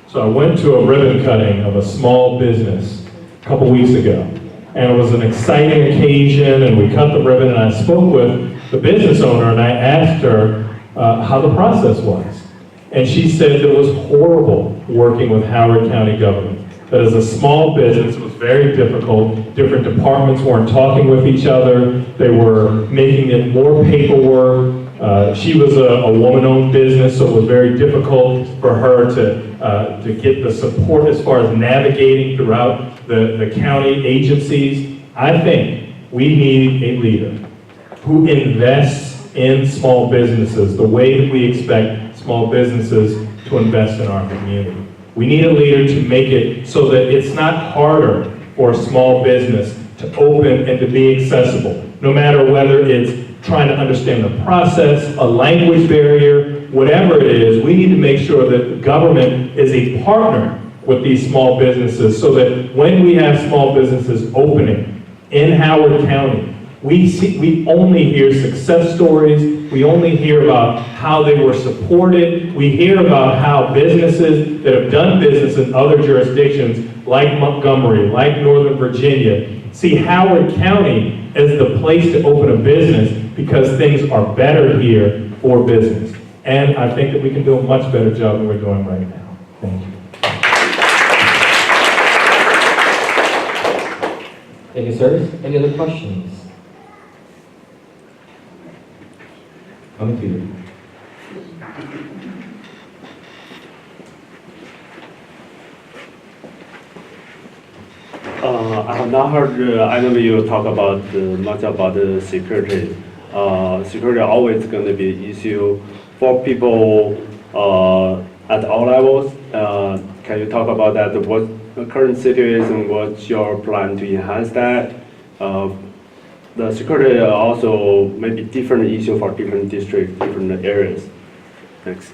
So I went to a ribbon cutting of a small business a couple weeks ago, and it was an exciting occasion, and we cut the ribbon, and I spoke with the business owner, and I asked her how the process was. And she said that it was horrible working with Howard County government. That as a small business, it was very difficult. Different departments weren't talking with each other. They were making it more paperwork. She was a woman-owned business, so it was very difficult for her to get the support as far as navigating throughout the county agencies. I think we need a leader who invests in small businesses the way that we expect small businesses to invest in our community. We need a leader to make it so that it's not harder for a small business to open and to be accessible, no matter whether it's trying to understand the process, a language barrier, whatever it is. We need to make sure that the government is a partner with these small businesses so that when we have small businesses opening in Howard County, We only hear success stories. We only hear about how they were supported. We hear about how businesses that have done business in other jurisdictions, like Montgomery, like Northern Virginia, see Howard County as the place to open a business because things are better here for business. And I think that we can do a much better job than we're doing right now. Thank you. Thank you, sir. Any other questions? Coming to you. I have not heard, I know you talk about much about the security. Security always going to be an issue for people at all levels. Can you talk about that? What the current situation, what's your plan to enhance that? The security also may be different issue for different districts, different areas. Thanks.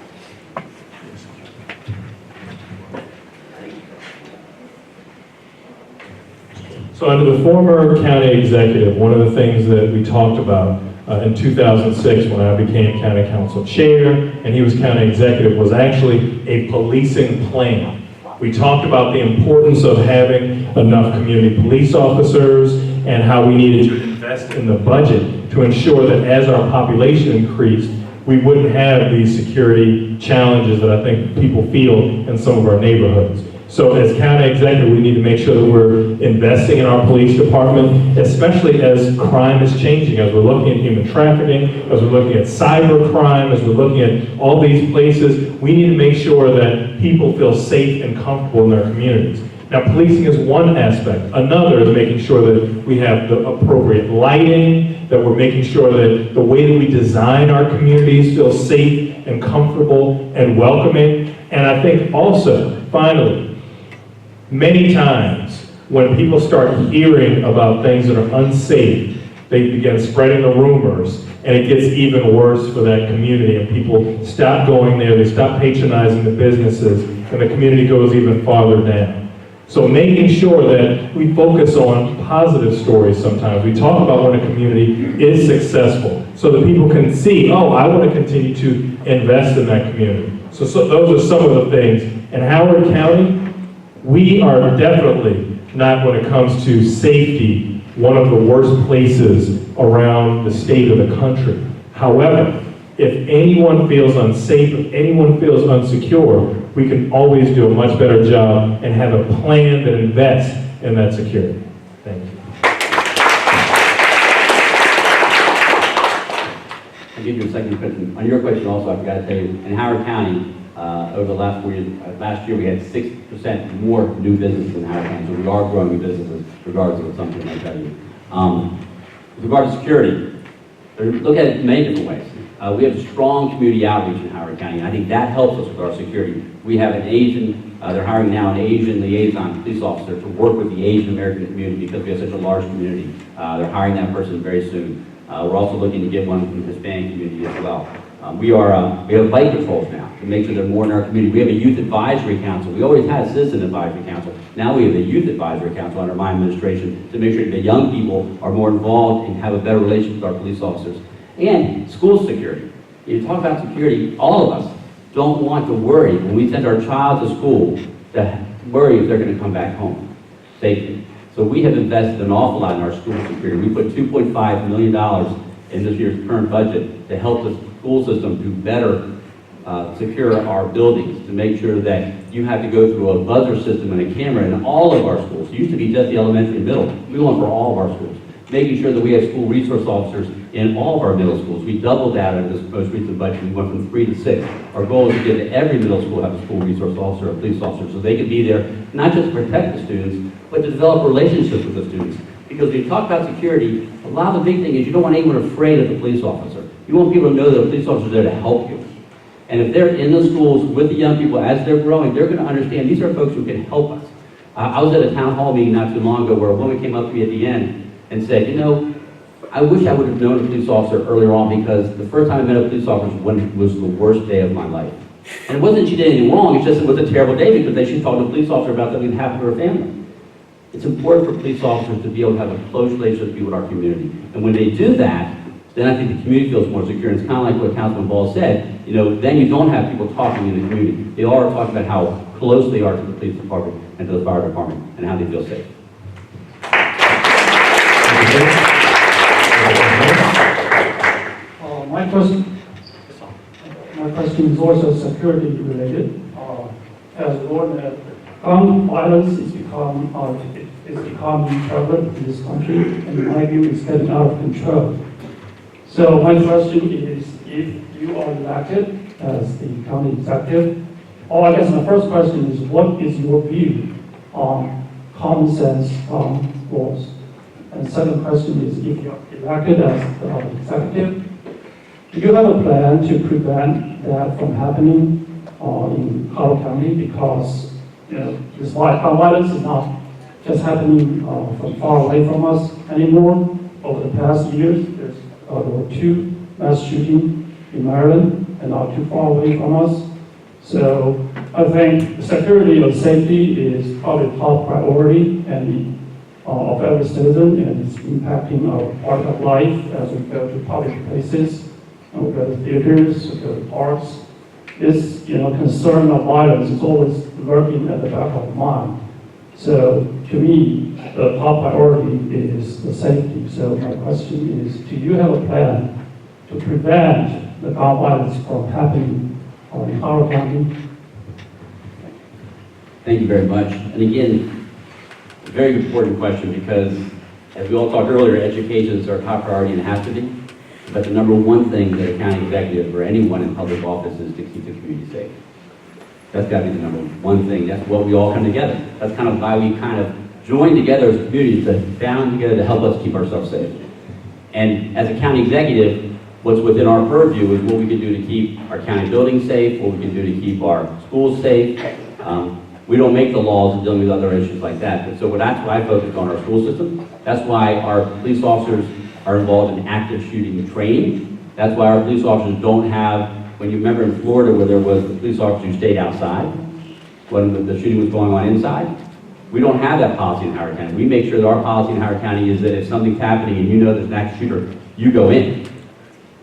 So under the former county executive, one of the things that we talked about in 2006 when I became county council chair and he was county executive was actually a policing plan. We talked about the importance of having enough community police officers and how we needed to invest in the budget to ensure that as our population increased, we wouldn't have these security challenges that I think people feel in some of our neighborhoods. So as county executive, we need to make sure that we're investing in our police department, especially as crime is changing, as we're looking at human trafficking, as we're looking at cyber crime, as we're looking at all these places. We need to make sure that people feel safe and comfortable in their communities. Now, policing is one aspect. Another is making sure that we have the appropriate lighting, that we're making sure that the way that we design our communities feel safe and comfortable and welcoming. And I think also, finally, many times when people start hearing about things that are unsafe, they begin spreading the rumors, and it gets even worse for that community, and people stop going there, they stop patronizing the businesses, and the community goes even farther down. So making sure that we focus on positive stories sometimes. We talk about when a community is successful so that people can see, oh, I want to continue to invest in that community. So those are some of the things. In Howard County, we are definitely not, when it comes to safety, one of the worst places around the state of the country. However, if anyone feels unsafe, if anyone feels unsecure, we can always do a much better job and have a plan that invests in that security. Thank you. I'll give you a second question. On your question also, I forgot to tell you, in Howard County, over the last 4 years, last year we had 6% more new businesses in Howard County, so we are growing new businesses regardless of what something might tell you. With regard to security, look at it in many different ways. We have strong community outreach in Howard County, and I think that helps us with our security. We have an Asian, they're hiring now an Asian liaison police officer to work with the Asian American community because we have such a large community. They're hiring that person very soon. We're also looking to get one from the Hispanic community as well. We have bike patrols now to make sure they're more in our community. We have a youth advisory council. We always had a citizen advisory council. Now we have a youth advisory council under my administration to make sure that young people are more involved and have a better relationship with our police officers. And school security. You talk about security, all of us don't want to worry when we send our child to school to worry if they're going to come back home safely. So we have invested an awful lot in our school security. We put $2.5 million in this year's current budget to help the school system do better secure our buildings, to make sure that you have to go through a buzzer system and a camera in all of our schools. It used to be just the elementary and middle. We want for all of our schools. Making sure that we have school resource officers in all of our middle schools. We doubled that in this most recent budget. We went from 3 to 6. Our goal is to get to every middle school have a school resource officer, a police officer, so they can be there, not just to protect the students, but to develop relationships with the students. Because when you talk about security, a lot of the big thing is you don't want anyone afraid of the police officer. You want people to know that a police officer is there to help you. And if they're in the schools with the young people as they're growing, they're going to understand these are folks who can help us. I was at a town hall meeting not too long ago where a woman came up to me at the end and said, you know, I wish I would have known a police officer earlier on because the first time I met a police officer was the worst day of my life. And it wasn't she did anything wrong, it's just it was a terrible day because then she talked to a police officer about something that happened to her family. It's important for police officers to be able to have a close relationship with our community. And when they do that, then I think the community feels more secure. And it's kind of like what Councilman Ball said, then you don't have people talking in the community. They are talking about how close they are to the police department and to the fire department and how they feel safe. My question is also security related. As Lord, gun violence is becoming prevalent in this country, and in my view, it's getting out of control. So my question is, if you are elected as the county executive, or I guess my first question is, what is your view on common sense laws? And second question is, if you're elected as the executive, do you have a plan to prevent that from happening in Howard County? Because this violence is not just happening from far away from us anymore. Over the past years, there were 2 mass shootings in Maryland, and not too far away from us. So I think security and safety is probably top priority of every citizen, and it's impacting our part of life as we go to public places, and we go to theaters, we go to parks. This concern of violence is always lurking at the back of the mind. So to me, the top priority is the safety. So my question is, do you have a plan to prevent the gun violence from happening in Howard County? Thank you very much. And again, a very important question because, as we all talked earlier, education is our top priority and has to be. But the number one thing that a county executive or anyone in public office is to keep the community safe. That's got to be the number one thing. That's what we all come together. That's kind of why we kind of join together as a community, to bound together to help us keep ourselves safe. And as a county executive, what's within our purview is what we can do to keep our county buildings safe, what we can do to keep our schools safe. We don't make the laws dealing with other issues like that. But so that's why I focus on our school system. That's why our police officers are involved in active shooting training. That's why our police officers don't have, when you remember in Florida where there was the police officer who stayed outside when the shooting was going on inside, we don't have that policy in Howard County. We make sure that our policy in Howard County is that if something's happening and you know there's an active shooter, you go in.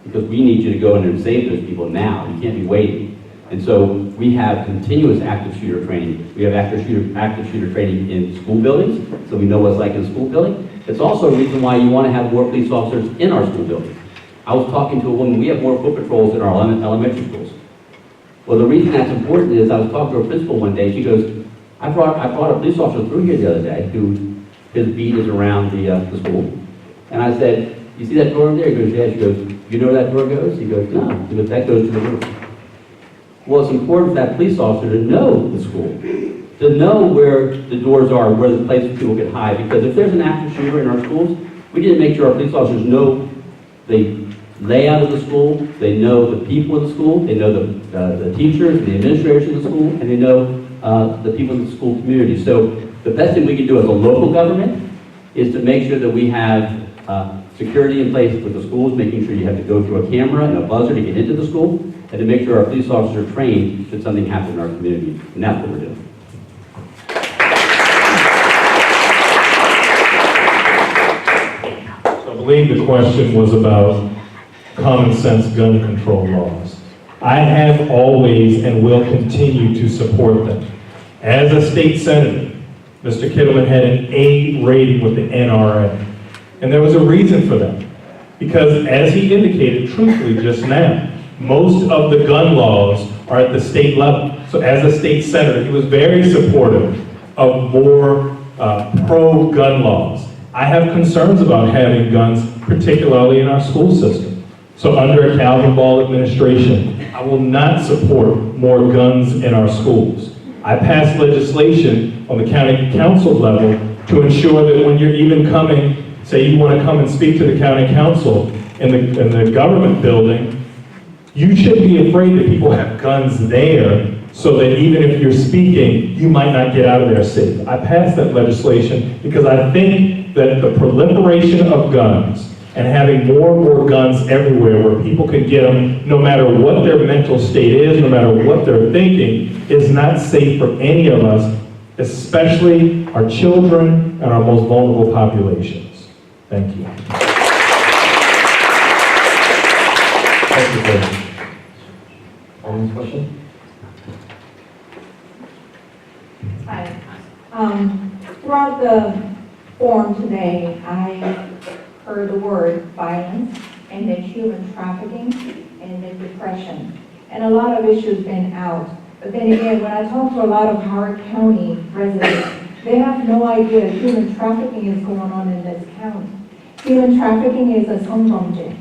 Because we need you to go in and save those people now. You can't be waiting. And so we have continuous active shooter training. We have active shooter training in school buildings, so we know what it's like in a school building. It's also a reason why you want to have more police officers in our school buildings. I was talking to a woman, we have more foot patrols in our elementary schools. Well, the reason that's important is I was talking to a principal one day, she goes, I brought a police officer through here the other day who, his beat is around the school. And I said, you see that door over there? He goes, yeah. She goes, you know where that door goes? He goes, no. He goes, that goes to the roof. Well, it's important for that police officer to know the school, to know where the doors are, where the places people can hide. Because if there's an active shooter in our schools, we need to make sure our police officers know the layout of the school, they know the people in the school, they know the teachers, the administrators in the school, and they know the people in the school community. So the best thing we can do as a local government is to make sure that we have security in place with the schools, making sure you have to go through a camera and a buzzer to get into the school, and to make sure our police officers are trained should something happen in our community. And that's what we're doing. So I believe the question was about common sense gun control laws. I have always and will continue to support them. As a state senator, Mr. Kittleman had an A rating with the NRA. And there was a reason for that. Because as he indicated truthfully just now, most of the gun laws are at the state level. So as a state senator, he was very supportive of more pro-gun laws. I have concerns about having guns, particularly in our school system. So under a Calvin Ball administration, I will not support more guns in our schools. I passed legislation on the county council level to ensure that when you're even coming, say you want to come and speak to the county council in the government building, you shouldn't be afraid that people have guns there so that even if you're speaking, you might not get out of there safe. I passed that legislation because I think that the proliferation of guns and having more and more guns everywhere where people can get them no matter what their mental state is, no matter what they're thinking, is not safe for any of us especially our children and our most vulnerable populations. Thank you. Thank you, sir. Next question? Hi. Throughout the forum today, I heard the word violence and then human trafficking and then depression. And a lot of issues been out. But then again, when I talk to a lot of Howard County residents, they have no idea human trafficking is going on in this county. Human trafficking is a 성범죄,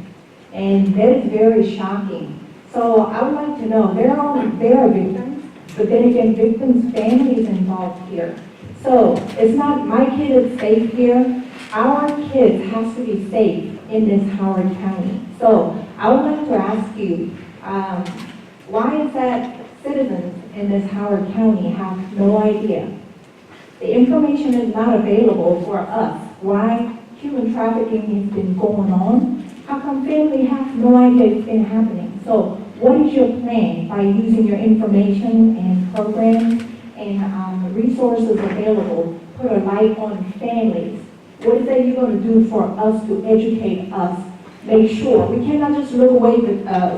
and that is very shocking. So I would like to know, there are victims, but then again, victims' families involved here. So it's not my kid is safe here. Our kids have to be safe in this Howard County. So I would like to ask you, why is that citizens in this Howard County have no idea? The information is not available for us. Why human trafficking has been going on? How come family have no idea it's been happening? So what is your plan by using your information and programs and resources available, put a light on families? What is that you're going to do for us to educate us? Make sure. We cannot just look away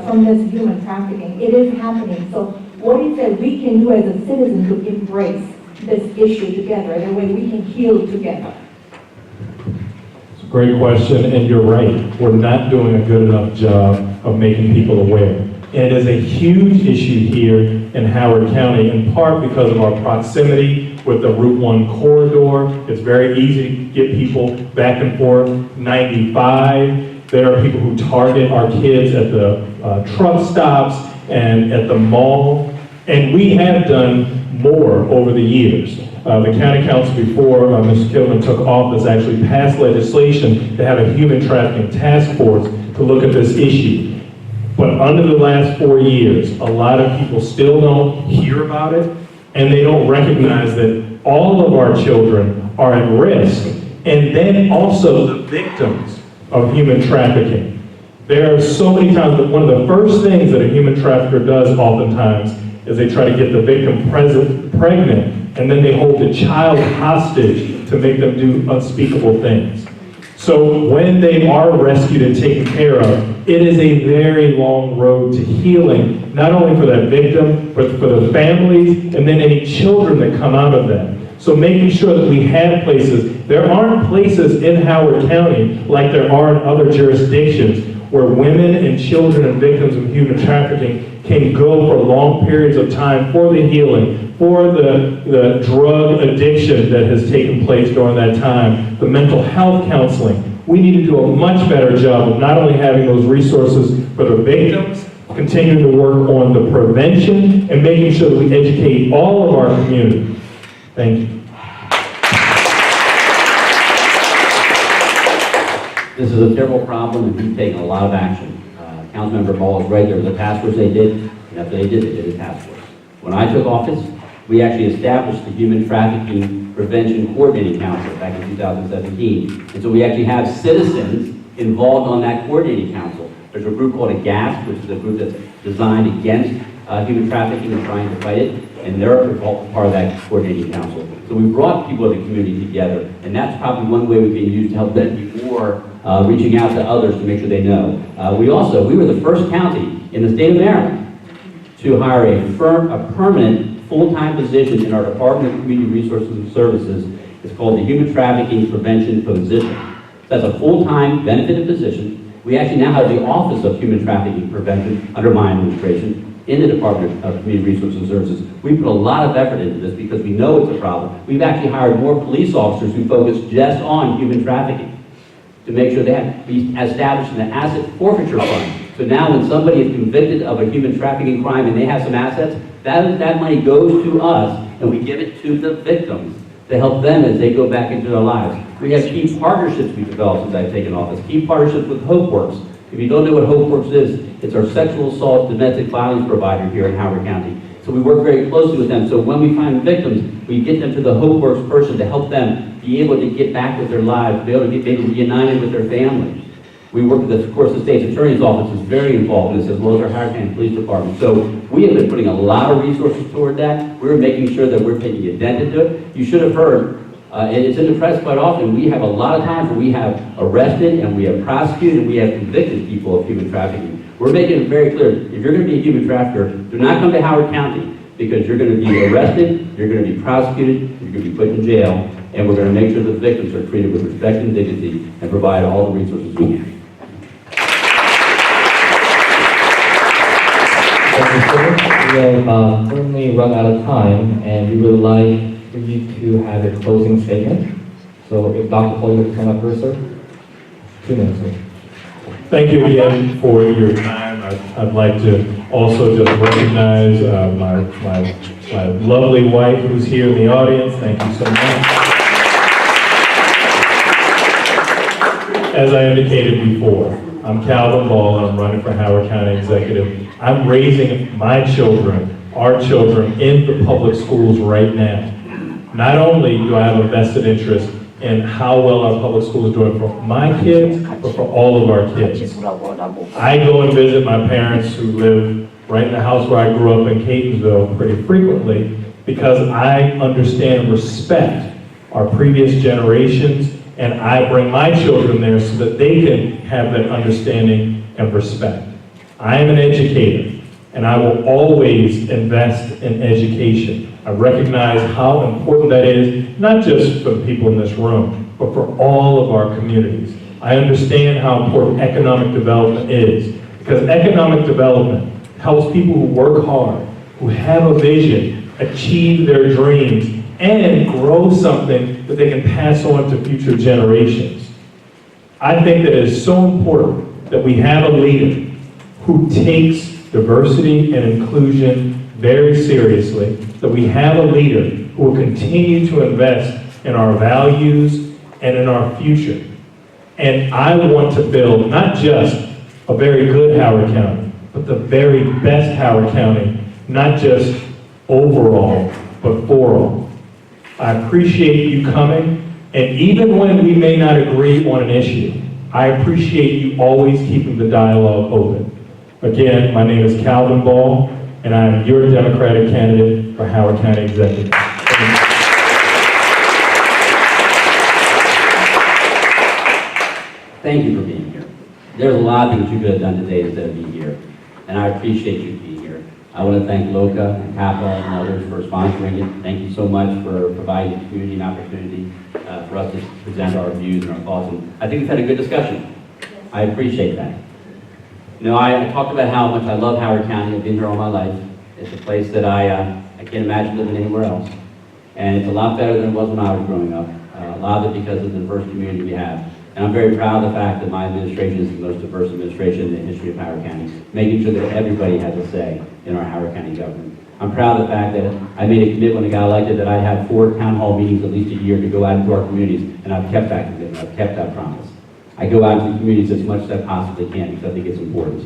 from this human trafficking. It is happening. So what is that we can do as a citizen to embrace this issue together? That way we can heal together. It's a great question, and you're right. We're not doing a good enough job of making people aware. And it is a huge issue here in Howard County, in part because of our proximity with the Route 1 corridor. It's very easy to get people back and forth. 95, there are people who target our kids at the truck stops and at the mall. And we have done more over the years. The county council before Mr. Kittleman took office actually passed legislation to have a human trafficking task force to look at this issue. But under the last 4 years, a lot of people still don't hear about it, and they don't recognize that all of our children are at risk, and then also the victims of human trafficking. There are so many times that one of the first things that a human trafficker does oftentimes is they try to get the victim pregnant, and then they hold the child hostage to make them do unspeakable things. So when they are rescued and taken care of, it is a very long road to healing, not only for that victim, but for the families, and then any children that come out of that. So making sure that we have places, there aren't places in Howard County like there are in other jurisdictions where women and children and victims of human trafficking can go for long periods of time for the healing, for the drug addiction that has taken place during that time, the mental health counseling. We need to do a much better job of not only having those resources for the victims, continuing to work on the prevention, and making sure that we educate all of our community. Thank you. This is a terrible problem, and we've taken a lot of action. Councilmember Ball is right, there was a task force they did, and after they did a task force. When I took office, we actually established the Human Trafficking Prevention Coordinating Council back in 2017. And so we actually have citizens involved on that coordinating council. There's a group called AGAST, which is a group that's designed against human trafficking and trying to fight it, and they're part of that coordinating council. So we brought people of the community together, and that's probably one way we can use to help them before reaching out to others to make sure they know. We were the first county in the state of Maryland to hire a permanent full-time position in our Department of Community Resources and Services. It's called the Human Trafficking Prevention Position. That's a full-time benefited position. We actually now have the Office of Human Trafficking Prevention under my administration in the Department of Community Resources and Services. We put a lot of effort into this because we know it's a problem. We've actually hired more police officers who focus just on human trafficking to make sure we established an asset forfeiture fund. So now when somebody is convicted of a human trafficking crime and they have some assets, that money goes to us and we give it to the victims to help them as they go back into their lives. We have key partnerships we've developed since I've taken office. Key partnerships with HopeWorks. If you don't know what HopeWorks is, it's our sexual assault domestic violence provider here in Howard County. So we work very closely with them. So when we find victims, we get them to the HopeWorks person to help them be able to get back with their lives, be able to get maybe reunited with their families. We work with, of course, the state's attorney's office is very involved in this, as well as our Howard County Police Department. So we have been putting a lot of resources toward that. We're making sure that we're taking a dent into it. You should have heard, and it's in the press quite often, we have a lot of times where we have arrested and we have prosecuted and we have convicted people of human trafficking. We're making it very clear, if you're going to be a human trafficker, do not come to Howard County, because you're going to be arrested, you're going to be prosecuted, you're going to be put in jail, and we're going to make sure the victims are treated with respect and dignity and provide all the resources we can. Thank you, sir. We have currently run out of time, and we would like for you to have a closing statement. So if Dr. Paul, you would come up first, sir. 2 minutes, sir. Thank you again for your time. I'd like to also just recognize my lovely wife who's here in the audience. Thank you so much. As I indicated before, I'm Calvin Ball, and I'm running for Howard County Executive. I'm raising my children, our children, in the public schools right now. Not only do I have a vested interest in how well our public schools are doing for my kids, but for all of our kids. I go and visit my parents who live right in the house where I grew up in Catonsville pretty frequently, because I understand and respect our previous generations, and I bring my children there so that they can have that understanding and respect. I am an educator, and I will always invest in education. I recognize how important that is, not just for the people in this room, but for all of our communities. I understand how important economic development is, because economic development helps people who work hard, who have a vision, achieve their dreams, and grow something that they can pass on to future generations. I think that it is so important that we have a leader who takes diversity and inclusion very seriously, that we have a leader who will continue to invest in our values and in our future. And I want to build not just a very good Howard County, but the very best Howard County, not just overall, but for all. I appreciate you coming, and even when we may not agree on an issue, I appreciate you always keeping the dialogue open. Again, my name is Calvin Ball, and I am your Democratic candidate for Howard County Executive. Thank you for being here. There's a lot of things you could have done today instead of being here, and I appreciate you being here. I want to thank LOCA and CAPA and others for sponsoring it. Thank you so much for providing the community an opportunity for us to present our views and our thoughts. And I think we've had a good discussion. I appreciate that. You know, I talked about how much I love Howard County. I've been here all my life. It's a place that I can't imagine living anywhere else. And it's a lot better than it was when I was growing up. A lot of it because of the diverse community we have. And I'm very proud of the fact that my administration is the most diverse administration in the history of Howard County, making sure that everybody has a say in our Howard County government. I'm proud of the fact that I made a commitment when I got elected that I'd have 4 town hall meetings at least a year to go out into our communities, and I've kept that commitment. I've kept that promise. I go out into the communities as much as I possibly can because I think it's important.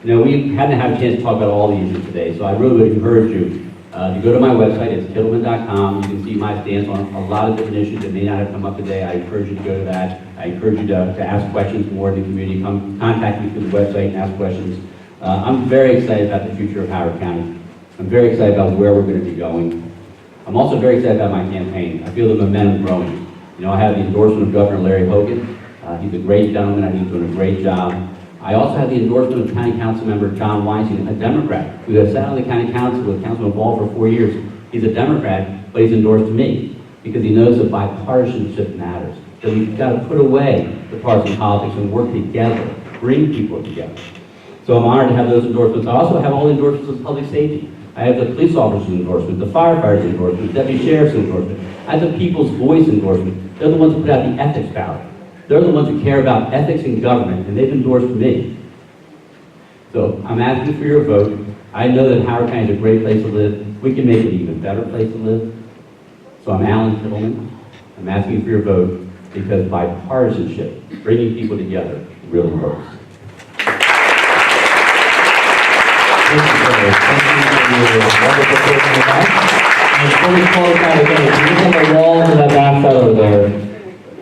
You know, we haven't had a chance to talk about all the issues today, so I really would encourage you to go to my website. It's kittleman.com. You can see my stance on a lot of different issues that may not have come up today. I encourage you to go to that. I encourage you to ask questions more in the community. Come contact me through the website and ask questions. I'm very excited about the future of Howard County. I'm very excited about where we're going to be going. I'm also very excited about my campaign. I feel the momentum growing. You know, I have the endorsement of Governor Larry Hogan. He's a great gentleman. I think he's doing a great job. I also have the endorsement of County Council Member John Weinstein, a Democrat, who has sat on the County Council with Councilman Ball for 4 years. He's a Democrat, but he's endorsed me because he knows that bipartisanship matters. That we've got to put away the partisan politics and work together, bring people together. So I'm honored to have those endorsements. I also have all the endorsements of public safety. I have the police officers' endorsement, the firefighters' endorsement, the deputy sheriff's endorsement. I have the people's voice endorsement. They're the ones who put out the ethics ballot. They're the ones who care about ethics in government, and they've endorsed me. So I'm asking for your vote. I know that Howard County is a great place to live. We can make it an even better place to live. So I'm Alan Kittleman. I'm asking for your vote because bipartisanship, bringing people together, really works. Thank you, sir. Thank you for your wonderful closing remarks. And before we close out again, if you look at the wall to that back side over there,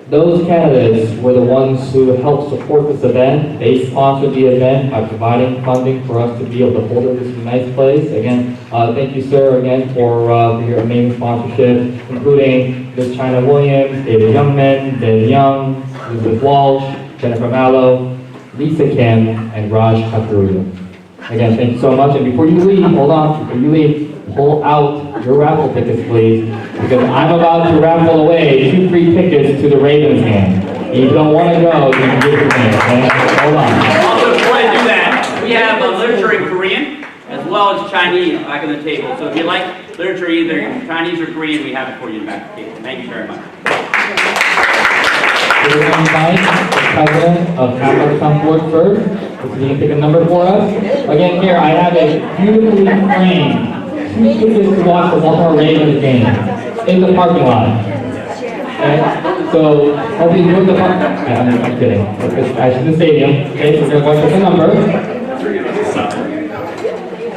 those candidates were the ones who helped support this event. They sponsored the event by providing funding for us to be able to hold it in this nice place. Again, thank you, sir, again, for your amazing sponsorship, including Ms. China Williams, David Youngman, Dan Young, Elizabeth Walsh, Jennifer Mallow, Lisa Kim, and Raj Katharuda. Again, thank you so much. And before you leave, hold on, before you leave, pull out your raffle tickets, please, because I'm about to raffle away 2 free tickets to the Ravens game. If you don't want to go, you can get your name, okay? Hold on. Also, before I do that, we have literature in Korean as well as Chinese back on the table. So if you like literature, either Chinese or Korean, we have it for you in the back of the table. Thank you very much. We're going to invite the president of Capital Town Board first, so he can pick a number for us. Again, here I have a beautifully framed 2 tickets to watch the Baltimore Ravens game in the parking lot. Okay? So, hopefully you go to the park. I'm kidding. It's actually the stadium. Okay, so we're going to pick a number.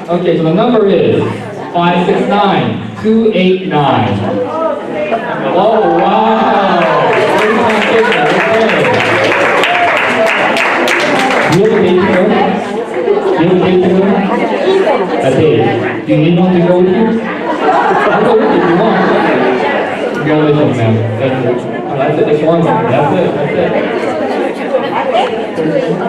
Okay, so the number is 569289. Oh, wow! Do you have a date to go? Do you have a date to go? A date. Do you need one to go with you? I'll go with you if you want. Go with them, ma'am. Thank you. Oh, that's it. That's one. That's it. That's it.